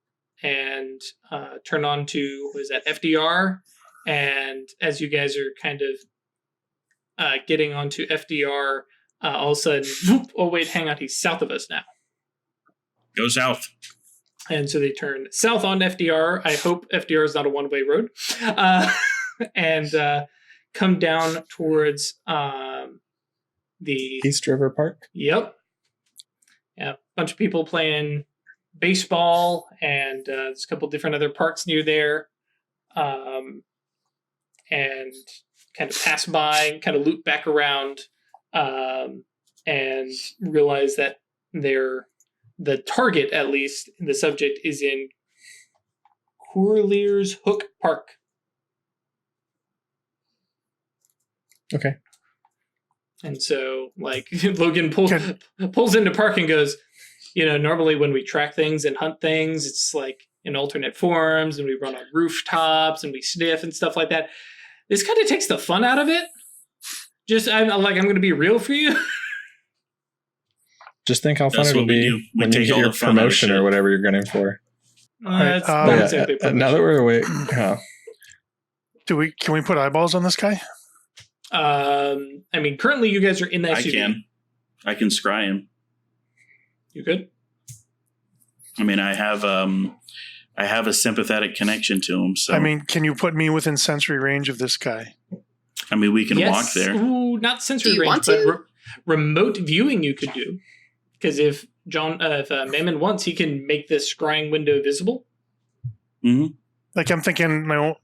turn on to FDR. And as you guys are kind of getting onto FDR, all of a sudden, whoop, oh wait, hang on, he's south of us now. Go south. And so they turn south on FDR. I hope FDR is not a one-way road. And come down towards the East River Park. Yep. Yeah, a bunch of people playing baseball, and there's a couple different other parks near there. And kind of pass by, kind of loop back around, and realize that the target, at least, the subject, is in Corlears Hook Park. Okay. And so, like, Logan pulls into park and goes, normally when we track things and hunt things, it's like in alternate forms, and we run on rooftops and we sniff and stuff like that. This kind of takes the fun out of it. I'm going to be real for you. Just think how fun it'll be when you get your promotion or whatever you're gunning for. Right. Now that we're away, can we put eyeballs on this guy? Currently you guys are in the SUV. I can scry him. You could? I have a sympathetic connection to him. So can you put me within sensory range of this guy? We can walk there. Ooh, not sensory range, but remote viewing you could do. Because if Mammon wants, he can make this scrying window visible. Mm-hmm. Like I'm thinking,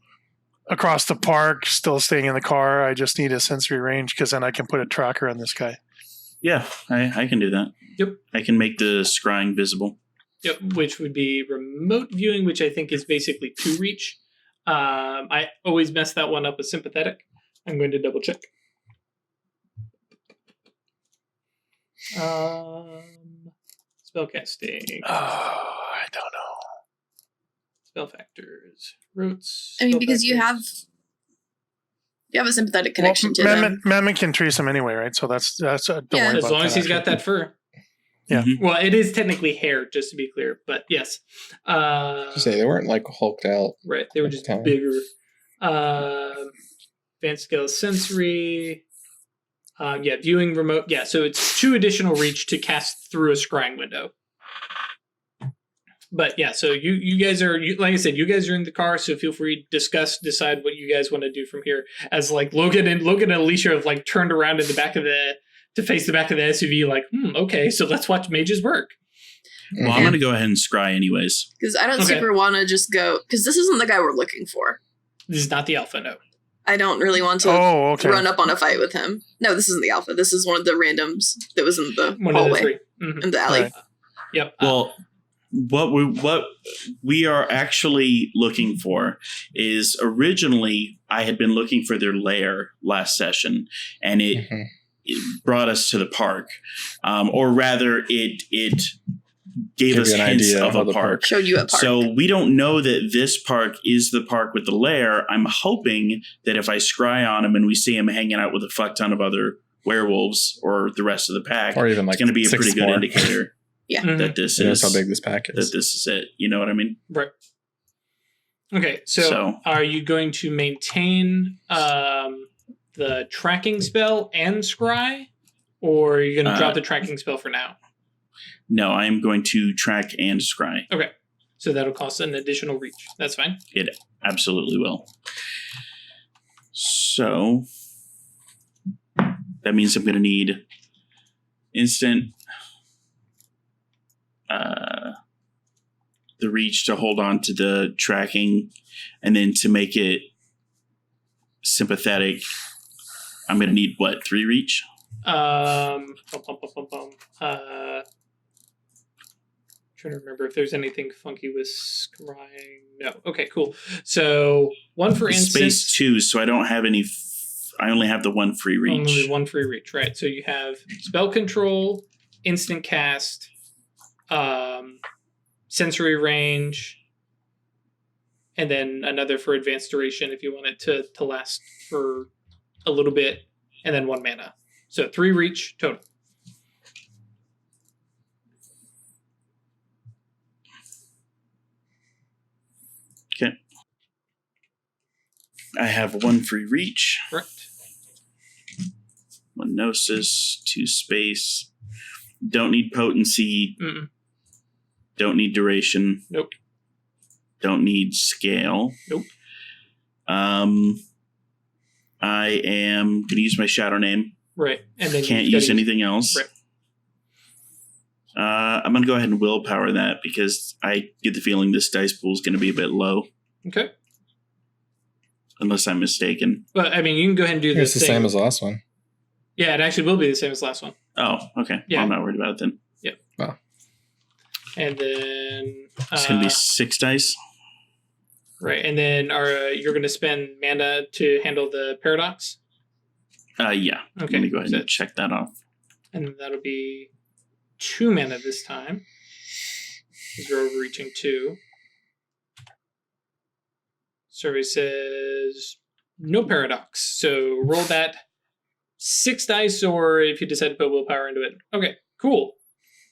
across the park, still staying in the car. I just need a sensory range because then I can put a tracker on this guy. Yeah, I can do that. Yep. I can make the scrying visible. Yep, which would be remote viewing, which I think is basically 2 reach. I always mess that one up with sympathetic. I'm going to double check. Spellcasting. Oh, I don't know. Spell factors. Roots. Because you have a sympathetic connection to them. Mammon can trace him anyway, right? So that's don't worry about as long as he's got that fur. Yeah. Mm-hmm. Well, it is technically hair, just to be clear, but yes. Say they weren't like hulked out. Right, they were just bigger. Advanced skill sensory. Viewing remote. Yeah, so it's 2 additional reach to cast through a scrying window. But yeah, so you guys are, like I said, you guys are in the car, so feel free to decide what you guys want to do from here. As like Logan and Alicia have like turned around in the back of to face the back of the SUV, like, okay, so let's watch mages work. Well, I'm going to go ahead and scry anyways. Because I don't Okay. super want to just go, because this isn't the guy we're looking for. This is not the alpha, no. I don't really want to Okay. run up on a fight with him. No, this isn't the alpha. This is one of the randoms that was in the One of the hallway, three. Mhm. in the alley. Right. Yep. Well, what we are actually looking for is originally I had been looking for their lair last session, and it brought us to the park, or rather, it gave us you an hints idea of of a the park. Showed you a park. So we don't know that this park is the park with the lair. I'm hoping that if I scry on him and we see him hanging out with a fuck ton of other werewolves or the rest of the pack, Or even like it's going to be a 6 pretty good more. indicator Mhm. that this Who knows is how big this pack that is? this is it. You know what I mean? Right. Okay, so So- are you going to maintain the tracking spell and scry? Or are you going to drop the tracking spell for now? No, I am going to track and scry. Okay. So that'll cost an additional reach. That's fine. It absolutely will. So that means I'm going to need instant the reach to hold on to the tracking, and then to make it sympathetic, I'm going to need what, 3 reach? Trying to remember if there's anything funky with scrying. No. Okay, cool. So 1 for Space instance. 2, so I don't have any. I only have the 1 free reach. Only 1 free reach, right? So you have spell control, instant cast, sensory range, and then another for advanced duration if you want it to last for a little bit, and then 1 mana. So 3 reach total. Okay. I have 1 free reach, Correct. 1 gnosis, 2 space. Don't need potency. Mm-mm. Don't need duration. Nope. Don't need scale. Nope. I am going to use my shadow name. Right. And then Can't you've use gotta anything else. Right. I'm going to go ahead and willpower that because I get the feeling this dice pool is going to be a bit low, Okay. unless I'm mistaken. But I mean, you can go ahead and do It's this the thing. same as the last one. Yeah, it actually will be the same as the last one. Oh, okay. Yeah. Well, I'm not worried about it then. And then It's going to be 6 dice. right, and then you're going to spend mana to handle the paradox. Yeah. Okay, Let me go ahead so- and check that off. And that'll be 2 mana this time. Because you're overreaching 2. Survey says no paradox. So roll that 6 dice, or if you decide to put willpower into it. Okay, cool.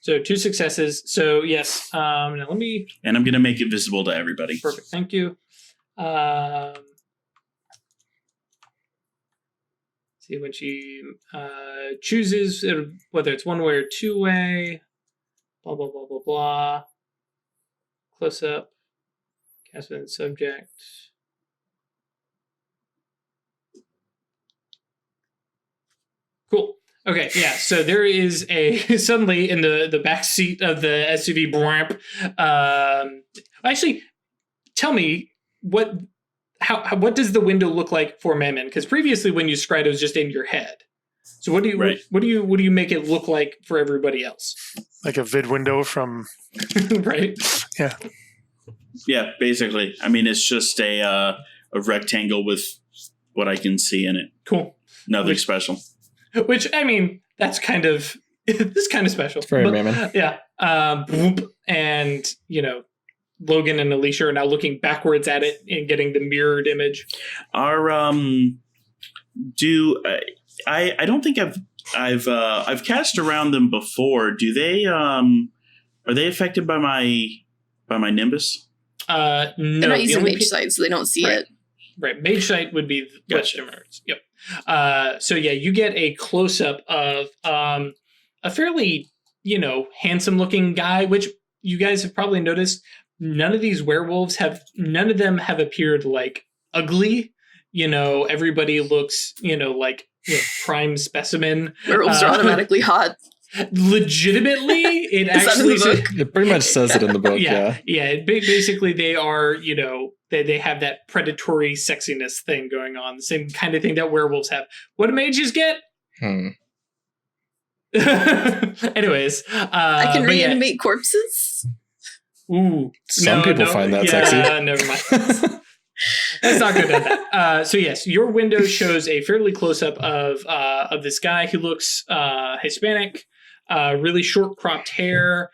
So 2 successes. So yes, now let me. And I'm going to make it visible to everybody. Perfect. Thank you. See when she chooses whether it's 1 way or 2 way. Blah blah blah blah blah. Close up. Cast within subject. Cool. Okay, yeah. So there is a suddenly in the back seat of the SUV. Actually, tell me what does the window look like for Mammon? Because previously, when you scried, it was just in your head. So what do you Right. what do you make it look like for everybody else? Like a vid window from Right. Yeah, basically. I mean, it's just a rectangle with what I can see in it. Cool. Nothing special. Which I mean, that's kind of this kind of special. It's very But- Mammon. Yeah. Boop, and Logan and Alicia are now looking backwards at it and getting the mirrored image. Are I don't think I've cast around them before. Do they are they affected by my nimbus? No, They're not the using only mage sight, so they don't see Right. it. Right, mage sight would be Gotcha. Westerners. Yep. So yeah, you get a close up of a fairly handsome looking guy, which you guys have probably noticed. None of these werewolves none of them have appeared like ugly. Everybody looks like prime specimen. Werewolves are automatically hot. legitimately, it Is that in actually the book? It pretty much says it in the book. Yeah. Basically, they are, they have that predatory sexiness thing going on, the same kind of thing that werewolves have. What do mages get? Anyways, I can reanimate corpses. Ooh, Some people find that sexy. Never mind. Let's not go down that. So yes, your window shows a fairly close up of this guy who looks Hispanic, really short cropped hair.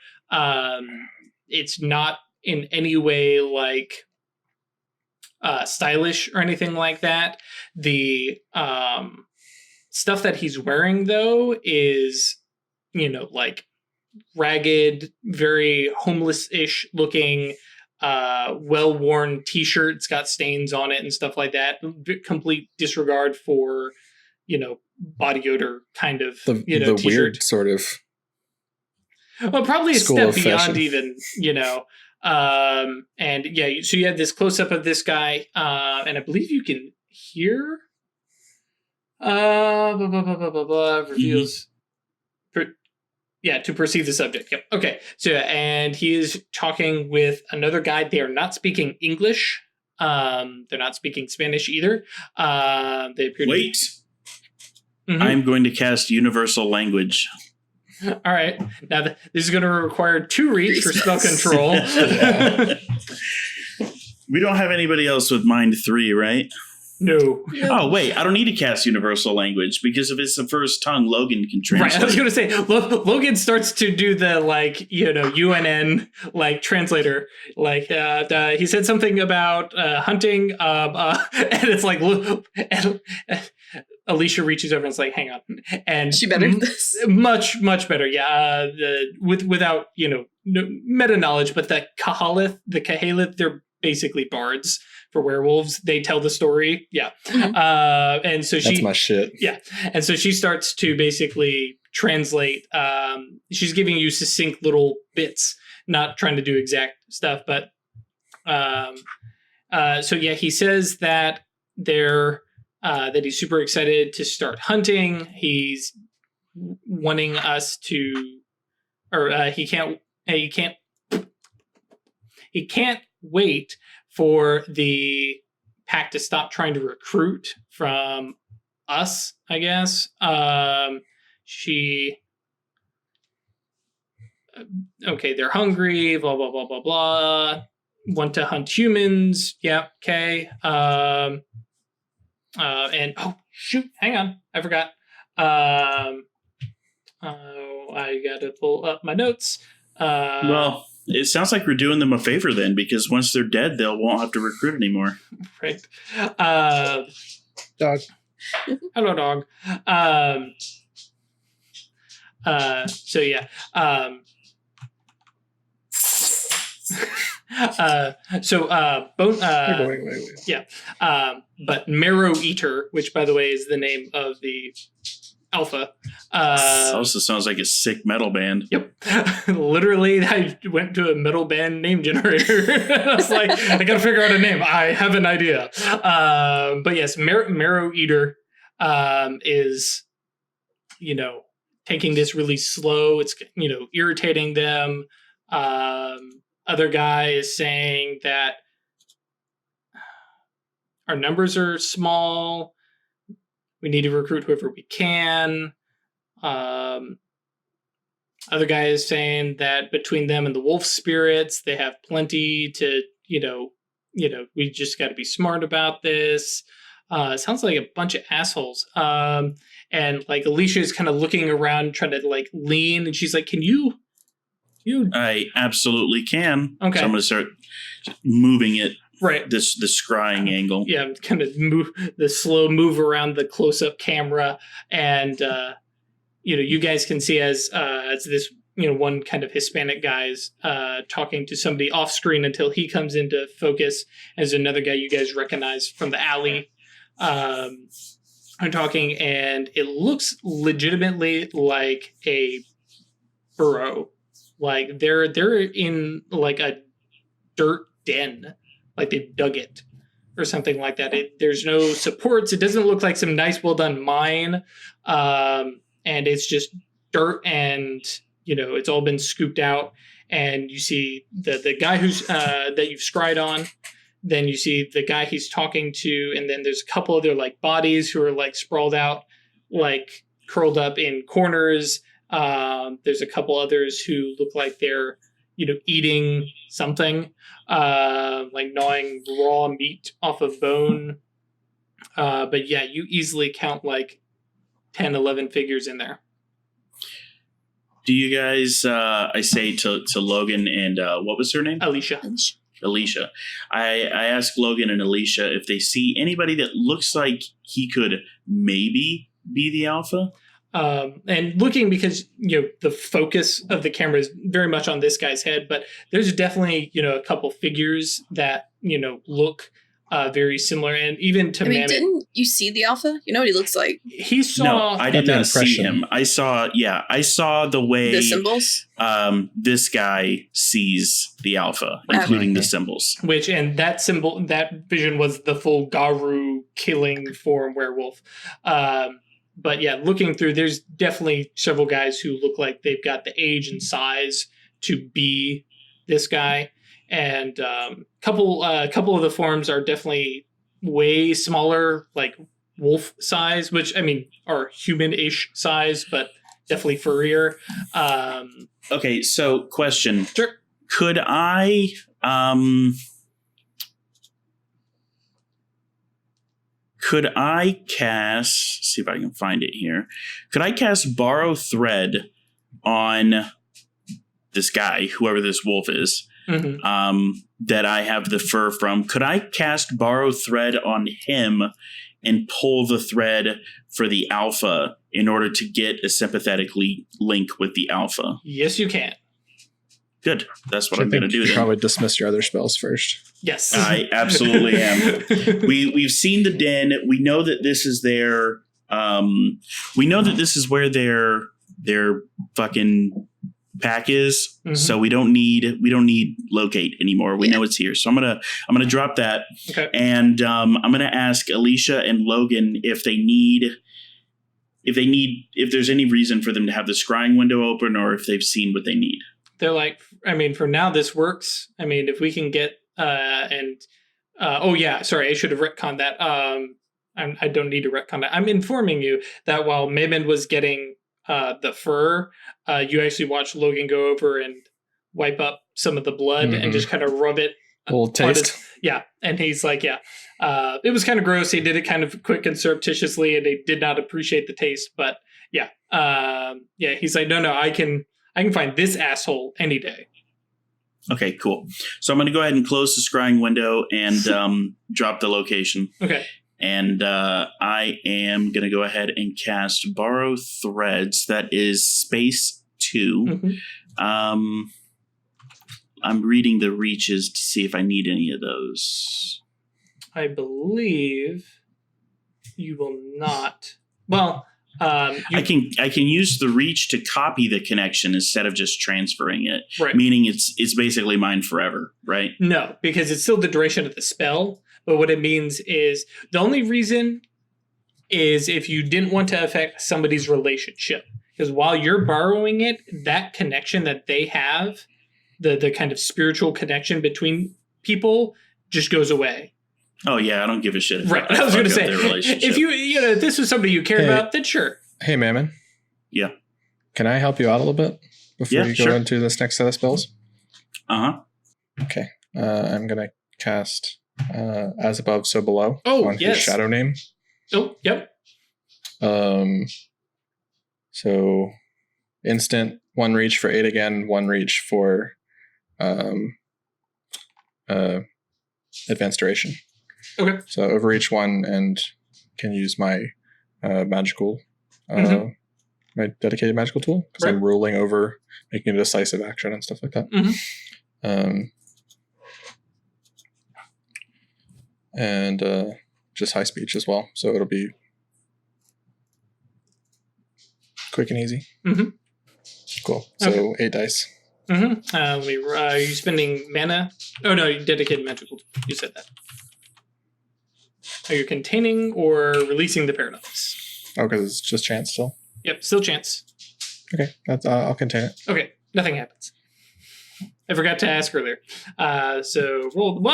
It's not in any way like stylish or anything like that. The stuff that he's wearing though is, like ragged, very homeless-ish looking, well-worn t-shirt. It's got stains on it and stuff like that. Complete disregard for, body odor kind of, The t-shirt. weird sort of. Well, probably a school step of beyond fashion. even, and yeah, so you have this close-up of this guy, and I believe you can hear, reveals, to perceive the subject. Yep. Okay. So, and he is talking with another guy. They are not speaking English. They're not speaking Spanish either. They appear Wait. Mhm. I'm going to cast Universal Language. All right. Now, this is going to require 2 reach for spell control. We don't have anybody else with Mind 3, right? No. Oh, wait. I don't need to cast Universal Language because if it's the first tongue, Logan can Right, I was translate. going to say, Logan starts to do the, UNN, translator. He said something about hunting, and it's like, and Alicia reaches over and is like, hang on. And Is she better at this? Much, much better, yeah. Without, no meta knowledge, but the Kahalith, they're basically bards for werewolves. They tell the story, yeah. Mhm. And so That's my shit. yeah. And so she starts to basically translate. She's giving you succinct little bits, not trying to do exact stuff. But so yeah, he says that that he's super excited to start hunting. He's wanting us to, or he can't wait for the pack to stop trying to recruit from us, I guess. They're hungry, blah, blah, blah, blah, blah. Want to hunt humans. Yeah, okay. And, oh, shoot, hang on. I forgot. I got to pull up my notes. Well, it sounds like we're doing them a favor then, because once they're dead, won't have to recruit anymore. Right. Dog. Hello, dog. So yeah. Wait. Yeah. But Marrow Eater, which by the way is the name of the alpha. Also sounds like a sick metal band. Yep. Literally, I went to a metal band name generator. I was like, I gotta figure out a name. I have an idea. But yes, Marrow Eater is, taking this really slow. It's, irritating them. Other guy is saying that our numbers are small. We need to recruit whoever we can. Other guy is saying that between them and the wolf spirits, they have plenty to, we just got to be smart about this. It sounds like a bunch of assholes. And Alicia is kind of looking around, trying to lean, and she's like, "Can you?" I absolutely can. Okay. So I'm going to start moving it. Right. The scrying angle. Yeah, kind of move the slow move around the close-up camera, and you guys can see as this one kind of Hispanic guy's talking to somebody off screen until he comes into focus. As another guy you guys recognize from the alley, are talking, and it looks legitimately like a burrow. Like they're in a dirt den. Like they've dug it or something like that. There's no supports. It doesn't look like some nice, well done mine. And it's just dirt and, it's all been scooped out. And you see the guy who's that you've scryed on. Then you see the guy he's talking to. And then there's a couple other like bodies who are like sprawled out, like curled up in corners. There's a couple others who look like they're, eating something, like gnawing raw meat off of bone. But yeah, you easily count like 10, 11 figures in there. Do you guys, I say to Logan and what was her name? Alicia. I ask Logan and Alicia if they see anybody that looks like he could maybe be the Alpha. And looking, because the focus of the camera is very much on this guy's head, but there's definitely a couple figures that look very similar, and even to Mammoth. Didn't you see the Alpha? You know what he looks like? He saw. No, I did not see impression. him. I saw the way The symbols. This guy sees the Alpha, including the symbols. And that symbol, that vision was the full Garu killing form werewolf. But yeah, looking through, there's definitely several guys who look like they've got the age and size to be this guy. And couple of the forms are definitely way smaller, like wolf size, which are human-ish size, but definitely furrier. Okay, so question. Sure. Could I cast, see if I can find it here. Could I cast Borrow Thread on this guy, whoever this wolf is, that I have the fur from? Could I cast Borrow Thread on him and pull the thread for the Alpha in order to get a sympathetic link with the Alpha? Yes, you can. Good. That's what I'm going to do You then. probably dismiss your other spells first. Yes. I absolutely am. We've seen the den. We know that this is their we know that this is where their fucking pack is. So we don't need locate anymore. We know it's here. So I'm gonna drop that. Okay. And I'm gonna ask Alicia and Logan if there's any reason for them to have the scrying window open, or if they've seen what they need. They're like, for now this works. If we can get oh yeah, sorry, I should have retconned that. I don't need to retcon that. I'm informing you that while Maymond was getting the fur, you actually watched Logan go over and wipe up some of the blood and just kind of rub it. A little taste. And he's like, it was kind of gross. He did it kind of quick and surreptitiously, and he did not appreciate the taste. But he's like, no, I can find this asshole any day. Okay, cool. So I'm going to go ahead and close the scrying window and drop the location. Okay. And I am going to go ahead and cast Borrow Threads. That is space 2. I'm reading the reaches to see if I need any of those. I believe you will not. Well, I can use the reach to copy the connection instead of just transferring it. Right. Meaning it's basically mine forever, right? No, because it's still the duration of the spell. But what it means is the only reason is if you didn't want to affect somebody's relationship. Because while you're borrowing it, that connection that they have, the kind of spiritual connection between people, just goes away. Oh yeah, I don't give a shit. Right. I was going to say, if if this was somebody you cared about, then sure. Hey, Mammon. Yeah. Can I help you out a little bit before you go into this next set of spells? Okay. I'm going to cast As Above, So Below on his shadow name. Oh, yep. So instant, 1 reach for 8 again, 1 reach for advanced duration. Okay. So overreach 1 and can use my magical, my dedicated magical tool because I'm ruling over, making a decisive action and stuff like that. And just high speech as well. So it'll be quick and easy. Cool. So 8 dice. Are you spending mana? Oh no, you dedicated magical. You said that. Are you containing or releasing the paradox? Oh, because it's just chance still. Yep, still chance. Okay, I'll contain it. Okay, nothing happens. I forgot to ask earlier. So roll.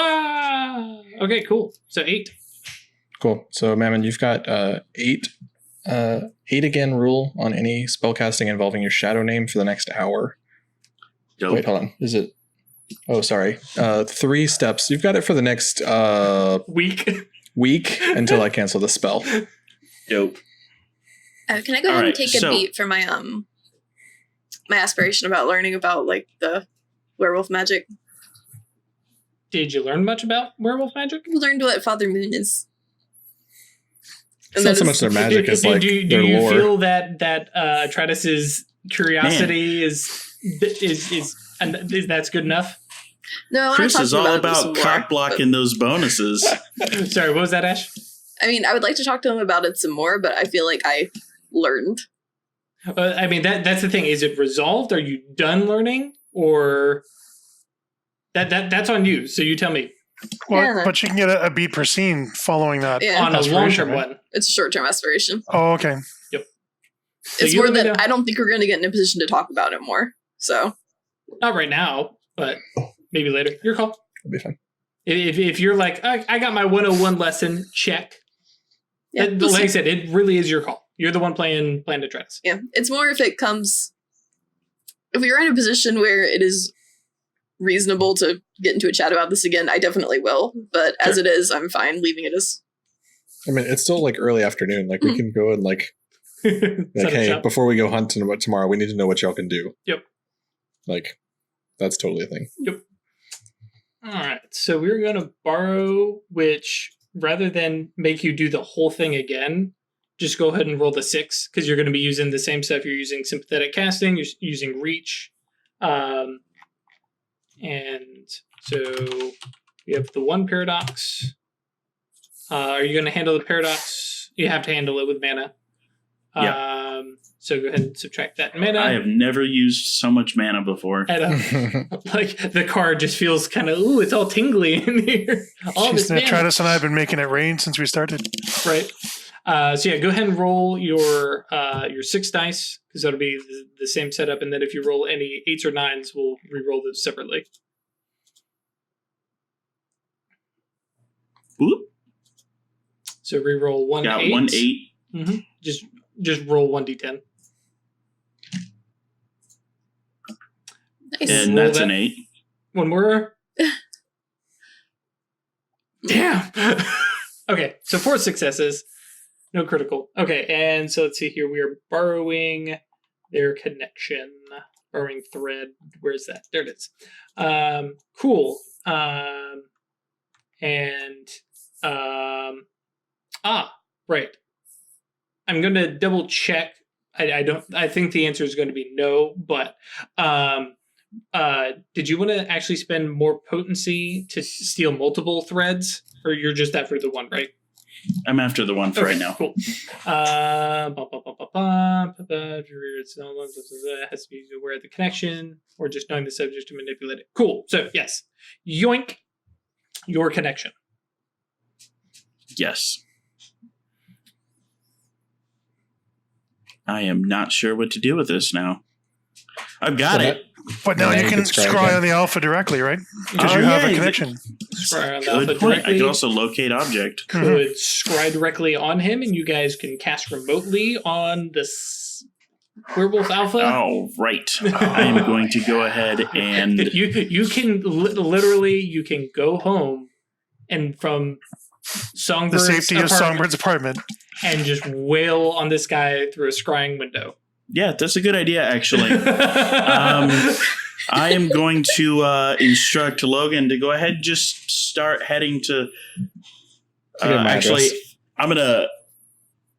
Okay, cool. So 8. Cool. So, Mammon, you've got 8 again rule on any spellcasting involving your shadow name for the next hour. Dope. Wait, hold on. Is it? Oh, sorry. 3 steps. You've got it for the next week until I cancel the spell. Dope. Can I go ahead and take a beat for my my aspiration about learning about like the werewolf magic? Did you learn much about werewolf magic? We learned what Father Moon is. It's not so much their magic as like do you lore. feel that Tratus's curiosity is that's good enough? No, Chris is all about cock blocking those bonuses. Sorry, what was that, Ash? I mean, I would like to talk to him about it some more, but I feel like I learned. I mean, that's the thing. Is it resolved? Are you done learning, or that's on you? So you tell me. Well, but you can get a beat per scene following that. Yeah. On a long-term one. It's a short-term aspiration. Oh, okay. Yep. So It's more that I don't think we're going to get in a position to talk about it more. So not right now, but maybe later. Your call. It'll be fine. If you're like, I got my 101 lesson, check. yeah, Like I said, it really is your call. You're the one playing Tratus. Yeah, it's more if it comes. If we are in a position where it is reasonable to get into a chat about this again, I definitely will. But as it is, I'm fine leaving it as. I mean, it's still like early afternoon. Like we can go and like hey, before we go hunting tomorrow, we need to know what y'all can do. Yep. Like, that's totally a thing. Yep. All right. So we're going to borrow, which rather than make you do the whole thing again, just go ahead and roll the 6 because you're going to be using the same stuff. You're using sympathetic casting, you're using reach. And so we have the 1 paradox. Are you going to handle the paradox? You have to handle it with mana. Yeah. So go ahead and subtract that mana. I have never used so much mana before. And, like the card just feels kind of, ooh, it's all tingly in here. All this mana. Tratus and I have been making it rain since we started. Right. So yeah, go ahead and roll your 6 dice because that'll be the same setup. And then if you roll any 8s or 9s, we'll re-roll those separately. Oop. So re-roll 1 Got 8. 1 8. Mm-hmm. Just roll 1d10. Nice. And that's an 8. One more. Damn. Okay, so 4 successes. No critical. Okay, and so let's see here. We are borrowing their connection. Borrowing thread. Where's that? There it is. Cool. Right. I'm going to double check. I think the answer is going to be no, but did you want to actually spend more potency to steal multiple threads, or you're just after the 1, right? I'm after the 1 for right now. Cool. Has to be aware of the connection, or just knowing the subject to manipulate it. Cool. So yes, yoink your connection. Yes. I am not sure what to do with this now. I've got it. But now you can scry on the alpha directly, right? Because you have a connection. Scry on the alpha Good point. directly. I can also locate object. Could scry directly on him, and you guys can cast remotely on this werewolf alpha. Oh, right. I am going to go ahead and... You can literally, you can go home and from Songbird's the safety of Songbird's apartment and just wail on this guy through a scrying window. Yeah, that's a good idea, actually. I am going to instruct Logan to go ahead and just start heading to... actually, I'm going to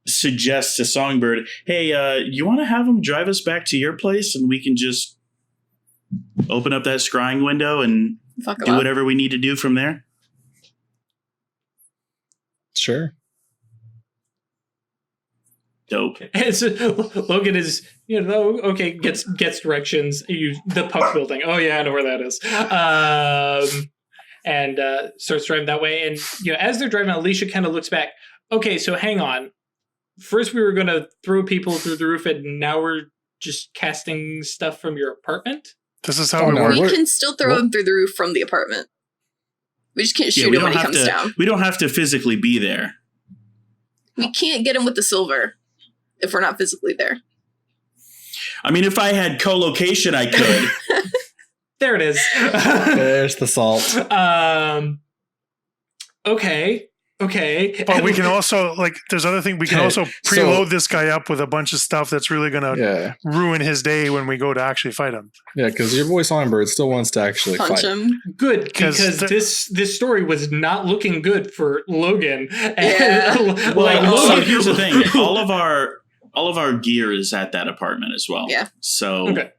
suggest to Songbird, hey, you want to have him drive us back to your place and we can just open up that scrying window and do whatever we need to do from there? Sure. Dope. And so Logan is, okay, gets directions. The puck building. Oh yeah, I know where that is. And starts driving that way. And as they're driving, Alicia kind of looks back. Okay, so hang on. First we were going to throw people through the roof, and now we're just casting stuff from your apartment? This is how Oh, we no, work. We can still throw him through the roof from the apartment. We just can't shoot we him when don't he have comes to. down. We don't have to physically be there. We can't get him with the silver if we're not physically there. I mean, if I had co-location, I could. There it is. There's the salt. Okay. But we can also, like, there's other thing. We can Okay, also so- preload this guy up with a bunch of stuff that's really going to Yeah, ruin his day when we go to actually fight him. yeah, because your boy Songbird still wants to actually Punch fight. him. Good, 'Cause because this story was not looking good for Logan. Yeah. Well, so Logan, here's the thing: all of our gear is at that apartment as well. Yeah. So Okay.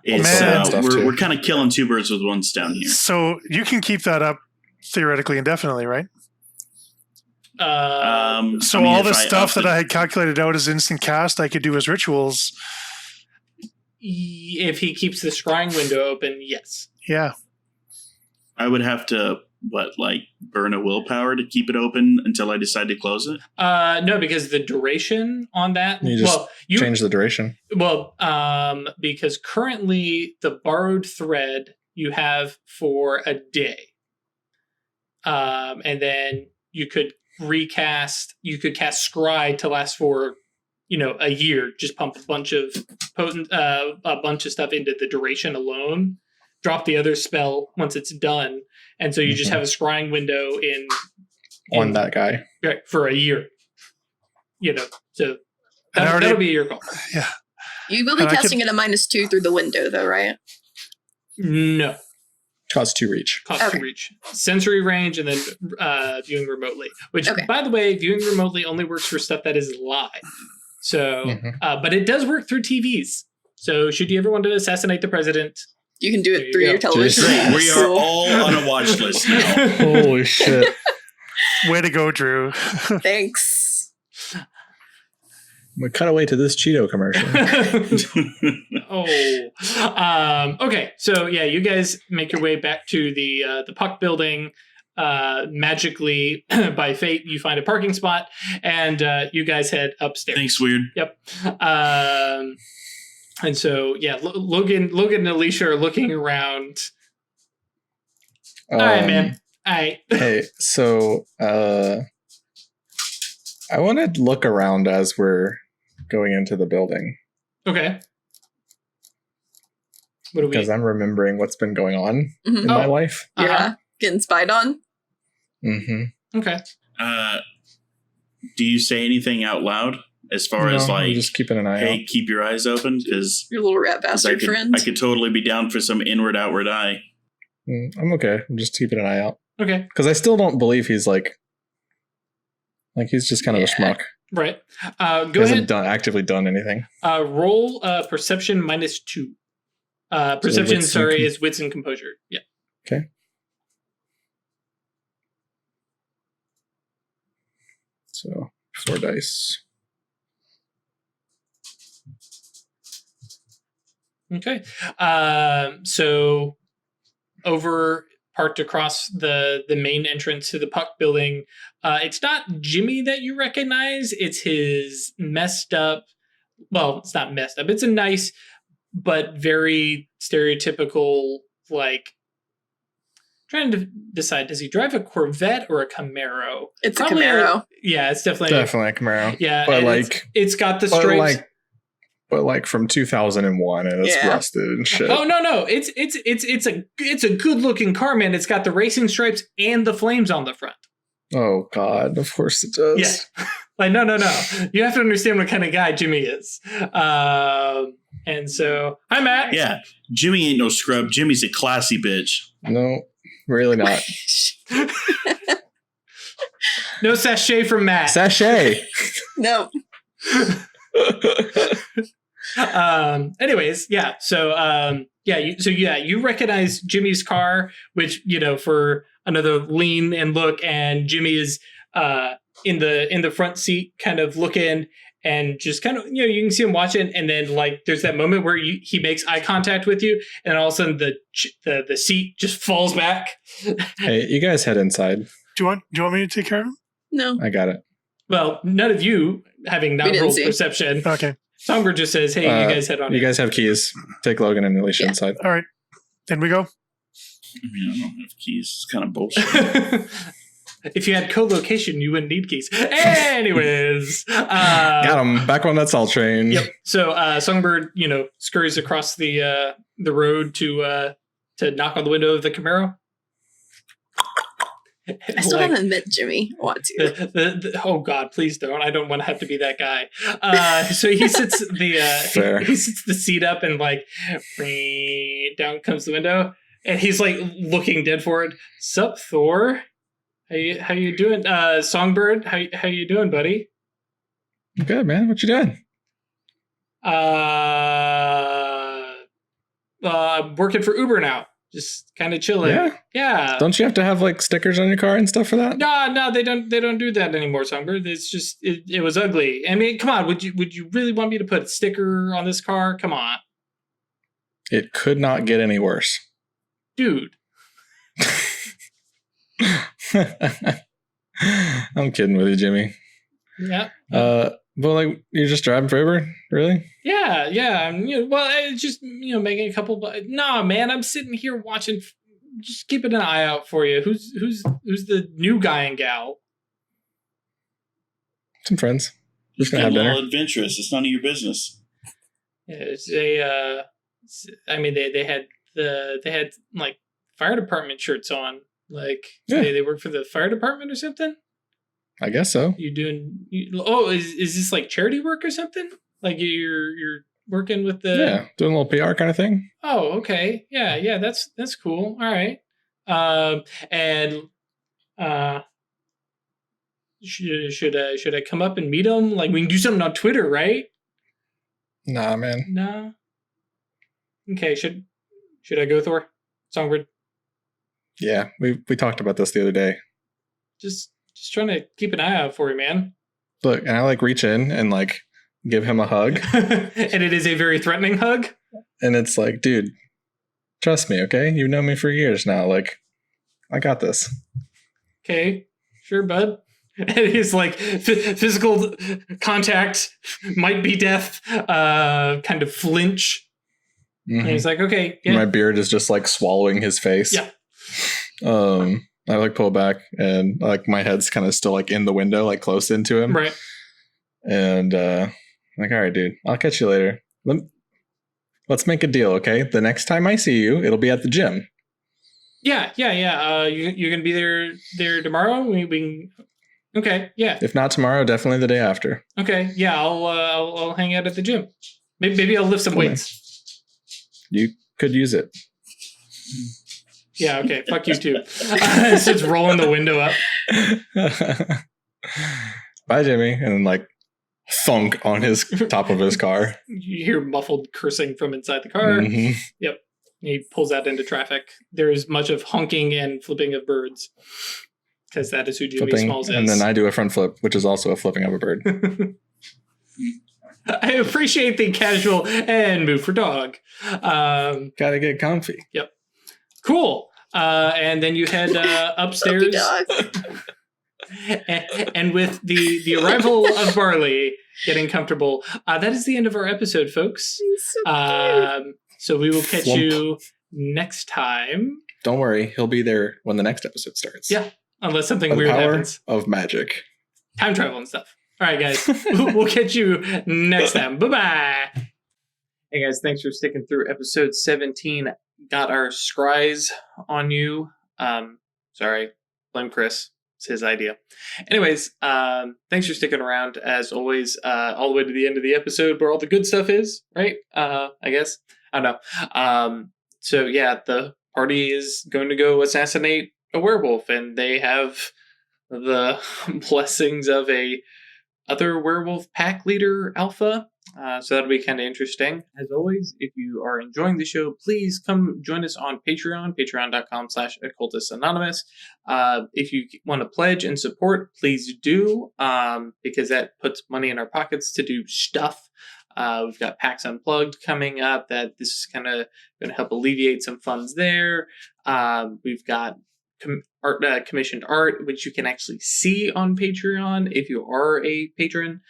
it's Man. Stuff too. we're kind of killing two birds with one stone here. So you can keep that up theoretically indefinitely, right? So I mean, all if the I stuff upped that it- I had calculated out as instant cast, I could do as rituals. if he keeps the scrying window open, yes. Yeah. I would have to burn a willpower to keep it open until I decide to close it. No, because the duration on that. You just Change the duration. Because currently the borrowed thread you have for a day, and then you could recast. You could cast Scry to last for, a year. Just pump a bunch of stuff into the duration alone. Drop the other spell once it's done, and so you just Mhm. have a scrying window On that guy. right, for a year. So And I already- that'll be your call. Yeah. You will be And I casting it at -2 through the window, though, right? No. Costs 2 reach. Cost Okay. to reach. Sensory range and then viewing remotely. Which, Okay. by the way, viewing remotely only works for stuff that is live. So, Mhm. but it does work through TVs. So, should you ever want to assassinate the president? You can do There it you through go. your television. Great. We are Cool. all on a watch list now. Holy shit. Way to go, Drew. Thanks. We cut away to this Cheeto commercial. Okay. So, yeah, you guys make your way back to the Puck building. Magically, by fate, you find a parking spot, and you guys head upstairs. Thanks, weird. Yep. And so, yeah, Logan and Alicia are looking around. All right, man. All right. Hey, so I want to look around as we're going into the building Okay. What do we? because I'm remembering what's been going on Mhm. in my life. Yeah. Getting spied on. Mm-hmm. Okay. Do you say anything out loud as far as I'm just keeping an eye hey, out. keep your eyes open? Because Your little rat bastard friend. I could totally be down for some inward-outward eye. I'm okay. I'm just keeping an eye out Okay. because I still don't believe he's like he's just kind of a Yeah. schmuck. Right. He Go hasn't ahead. actively done anything. Roll perception -2. Perception, wits and is wits and composure. Yeah. Okay. So 4 dice. Okay. So over parked across the main entrance to the Puck building, it's not Jimmy that you recognize. It's his messed up. Well, it's not messed up. It's a nice but very stereotypical, trying to decide, does he drive a Corvette or a Camaro? It's Probably a Camaro. Yeah, it's definitely Definitely a Camaro. yeah, But and it's got the stripes. But from 2001 and it's Yeah. rusted and shit. Oh no, it's a good looking car, man. It's got the racing stripes and the flames on the front. Oh God, of course it does. Yeah, no. You have to understand what kind of guy Jimmy is. And so, hi Matt. Yeah, Jimmy ain't no scrub. Jimmy's a classy bitch. No, really not. No sachet from Matt. Sachet. No. Anyways, yeah. So, you recognize Jimmy's car, which for another lean and look, and Jimmy is in the front seat, kind of looking, and just kind of you can see him watching, and then there's that moment where he makes eye contact with you, and all of a sudden the seat just falls back. Hey, you guys head inside. Do you want me to take care of him? No. I got it. Well, none of you having We not didn't rolled see. perception. Okay. Songbird just says, "Hey, you guys head on. You in." guys have keys. Take Logan and Alicia inside. All right. In we go. I mean, I don't have keys. It's kind of bullshit. If you had co-location, you wouldn't need keys. Anyways, Got him. Back on that salt train. Yep. So Songbird, scurries across the road to knock on the window of the Camaro. I still haven't met Jimmy. I want to. Oh God, please don't! I don't want to have to be that guy. So he sits he sits the seat up and like down comes the window, and he's like looking dead forward. Sup, Thor? How you doing? Songbird, how you doing, buddy? Good, man. What you doing? Working for Uber now. Just kind of chilling. Yeah. Don't you have to have like stickers on your car and stuff for that? No, they don't do that anymore, Songbird. It's just it was ugly. I mean, come on, would you really want me to put a sticker on this car? Come on. It could not get any worse. Dude. I'm kidding with you, Jimmy. Yeah. But like you're just driving for Uber, really? Yeah. It's just making a couple. No, man, I'm sitting here watching, just keeping an eye out for you. Who's the new guy and gal? Some friends. Just gonna a have little dinner. adventurous. It's none of your business. Yeah, I mean, they had like fire department shirts on. Like they work for the fire department or something. I guess so. Is this like charity work or something? Like you're working with the doing a little PR kind of thing. Oh, okay. Yeah, that's cool. All right. Should I come up and meet him? Like we can do something on Twitter, right? Nah, man. No. Okay, should I go, Thor? Songbird? Yeah, we talked about this the other day. Just trying to keep an eye out for you, man. Look, and I like reach in and like give him a hug. And it is a very threatening hug. And it's like, dude, trust me, okay? You've known me for years now. Like, I got this. Okay, sure, bud. And he's like, physical contact might be death. Kind of flinch. Mm-hmm. And he's like, okay. Yeah. My beard is just like swallowing his face. Yeah. I like pull back and like my head's kind of still like in the window, like close into him. Right. And I'm like, all right, dude, I'll catch you later. Let's make a deal, okay? The next time I see you, it'll be at the gym. Yeah. You're gonna be there tomorrow. We can. Okay. Yeah. If not tomorrow, definitely the day after. Okay. Yeah. I'll hang out at the gym. Maybe I'll lift some weights. You could use it. Yeah, okay. Fuck you too. It's rolling the window up. Bye, Jimmy. And then like thunk on his top of his car. You hear muffled cursing from inside the car. Mm-hmm. Yep. He pulls out into traffic. There is much of honking and flipping of birds. Because that is who Jimmy Smalls is. And then I do a front flip, which is also a flipping of a bird. I appreciate the casual and move for dog. Gotta get comfy. Yep. Cool. And then you head upstairs. And with the arrival of Barley getting comfortable, that is the end of our episode, folks. So we will catch you next time. Don't worry, he'll be there when the next episode starts. Yeah, unless something weird happens. Of magic. Time travel and stuff. All right, guys. We'll catch you next time. Bye-bye. Hey, guys. Thanks for sticking through episode 17. Got our Scryes on you. Sorry. Blame Chris. It's his idea. Anyways, thanks for sticking around, as always, all the way to the end of the episode where all the good stuff is, right? I guess. I don't know. So, yeah, the party is going to go assassinate a werewolf, and they have the blessings of a other werewolf pack leader, Alpha. So that'll be kind of interesting. As always, if you are enjoying the show, please come join us on Patreon, patreon.com/occultistsanonymous. If you want to pledge and support, please do, because that puts money in our pockets to do stuff. We've got PAX Unplugged coming up that this is kind of going to help alleviate some funds there. We've got commissioned art, which you can actually see on Patreon if you are a patron,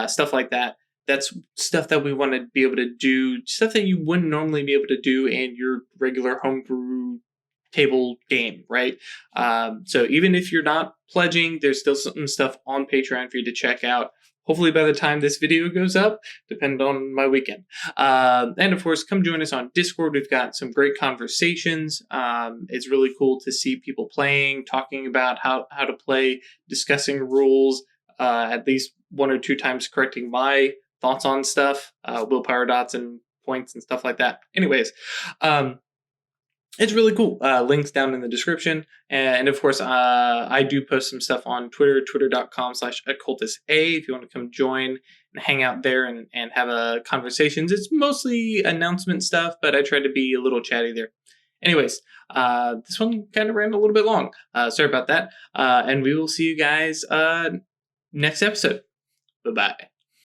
stuff like that that's stuff that we want to be able to do, stuff that you wouldn't normally be able to do in your regular homebrew table game, right? So even if you're not pledging, there's still some stuff on Patreon for you to check out. Hopefully by the time this video goes up, depending on my weekend. And of course, come join us on Discord. We've got some great conversations. It's really cool to see people playing, talking about how to play, discussing rules, at least 1 or 2 times correcting my thoughts on stuff, willpower dots and points and stuff like that. Anyways, it's really cool. Links down in the description. And of course, I do post some stuff on Twitter, twitter.com/occultista. If you want to come join and hang out there and have a conversations. It's mostly announcement stuff, but I try to be a little chatty there. Anyways, this one kind of ran a little bit long. Sorry about that. And we will see you guys next episode. Bye-bye.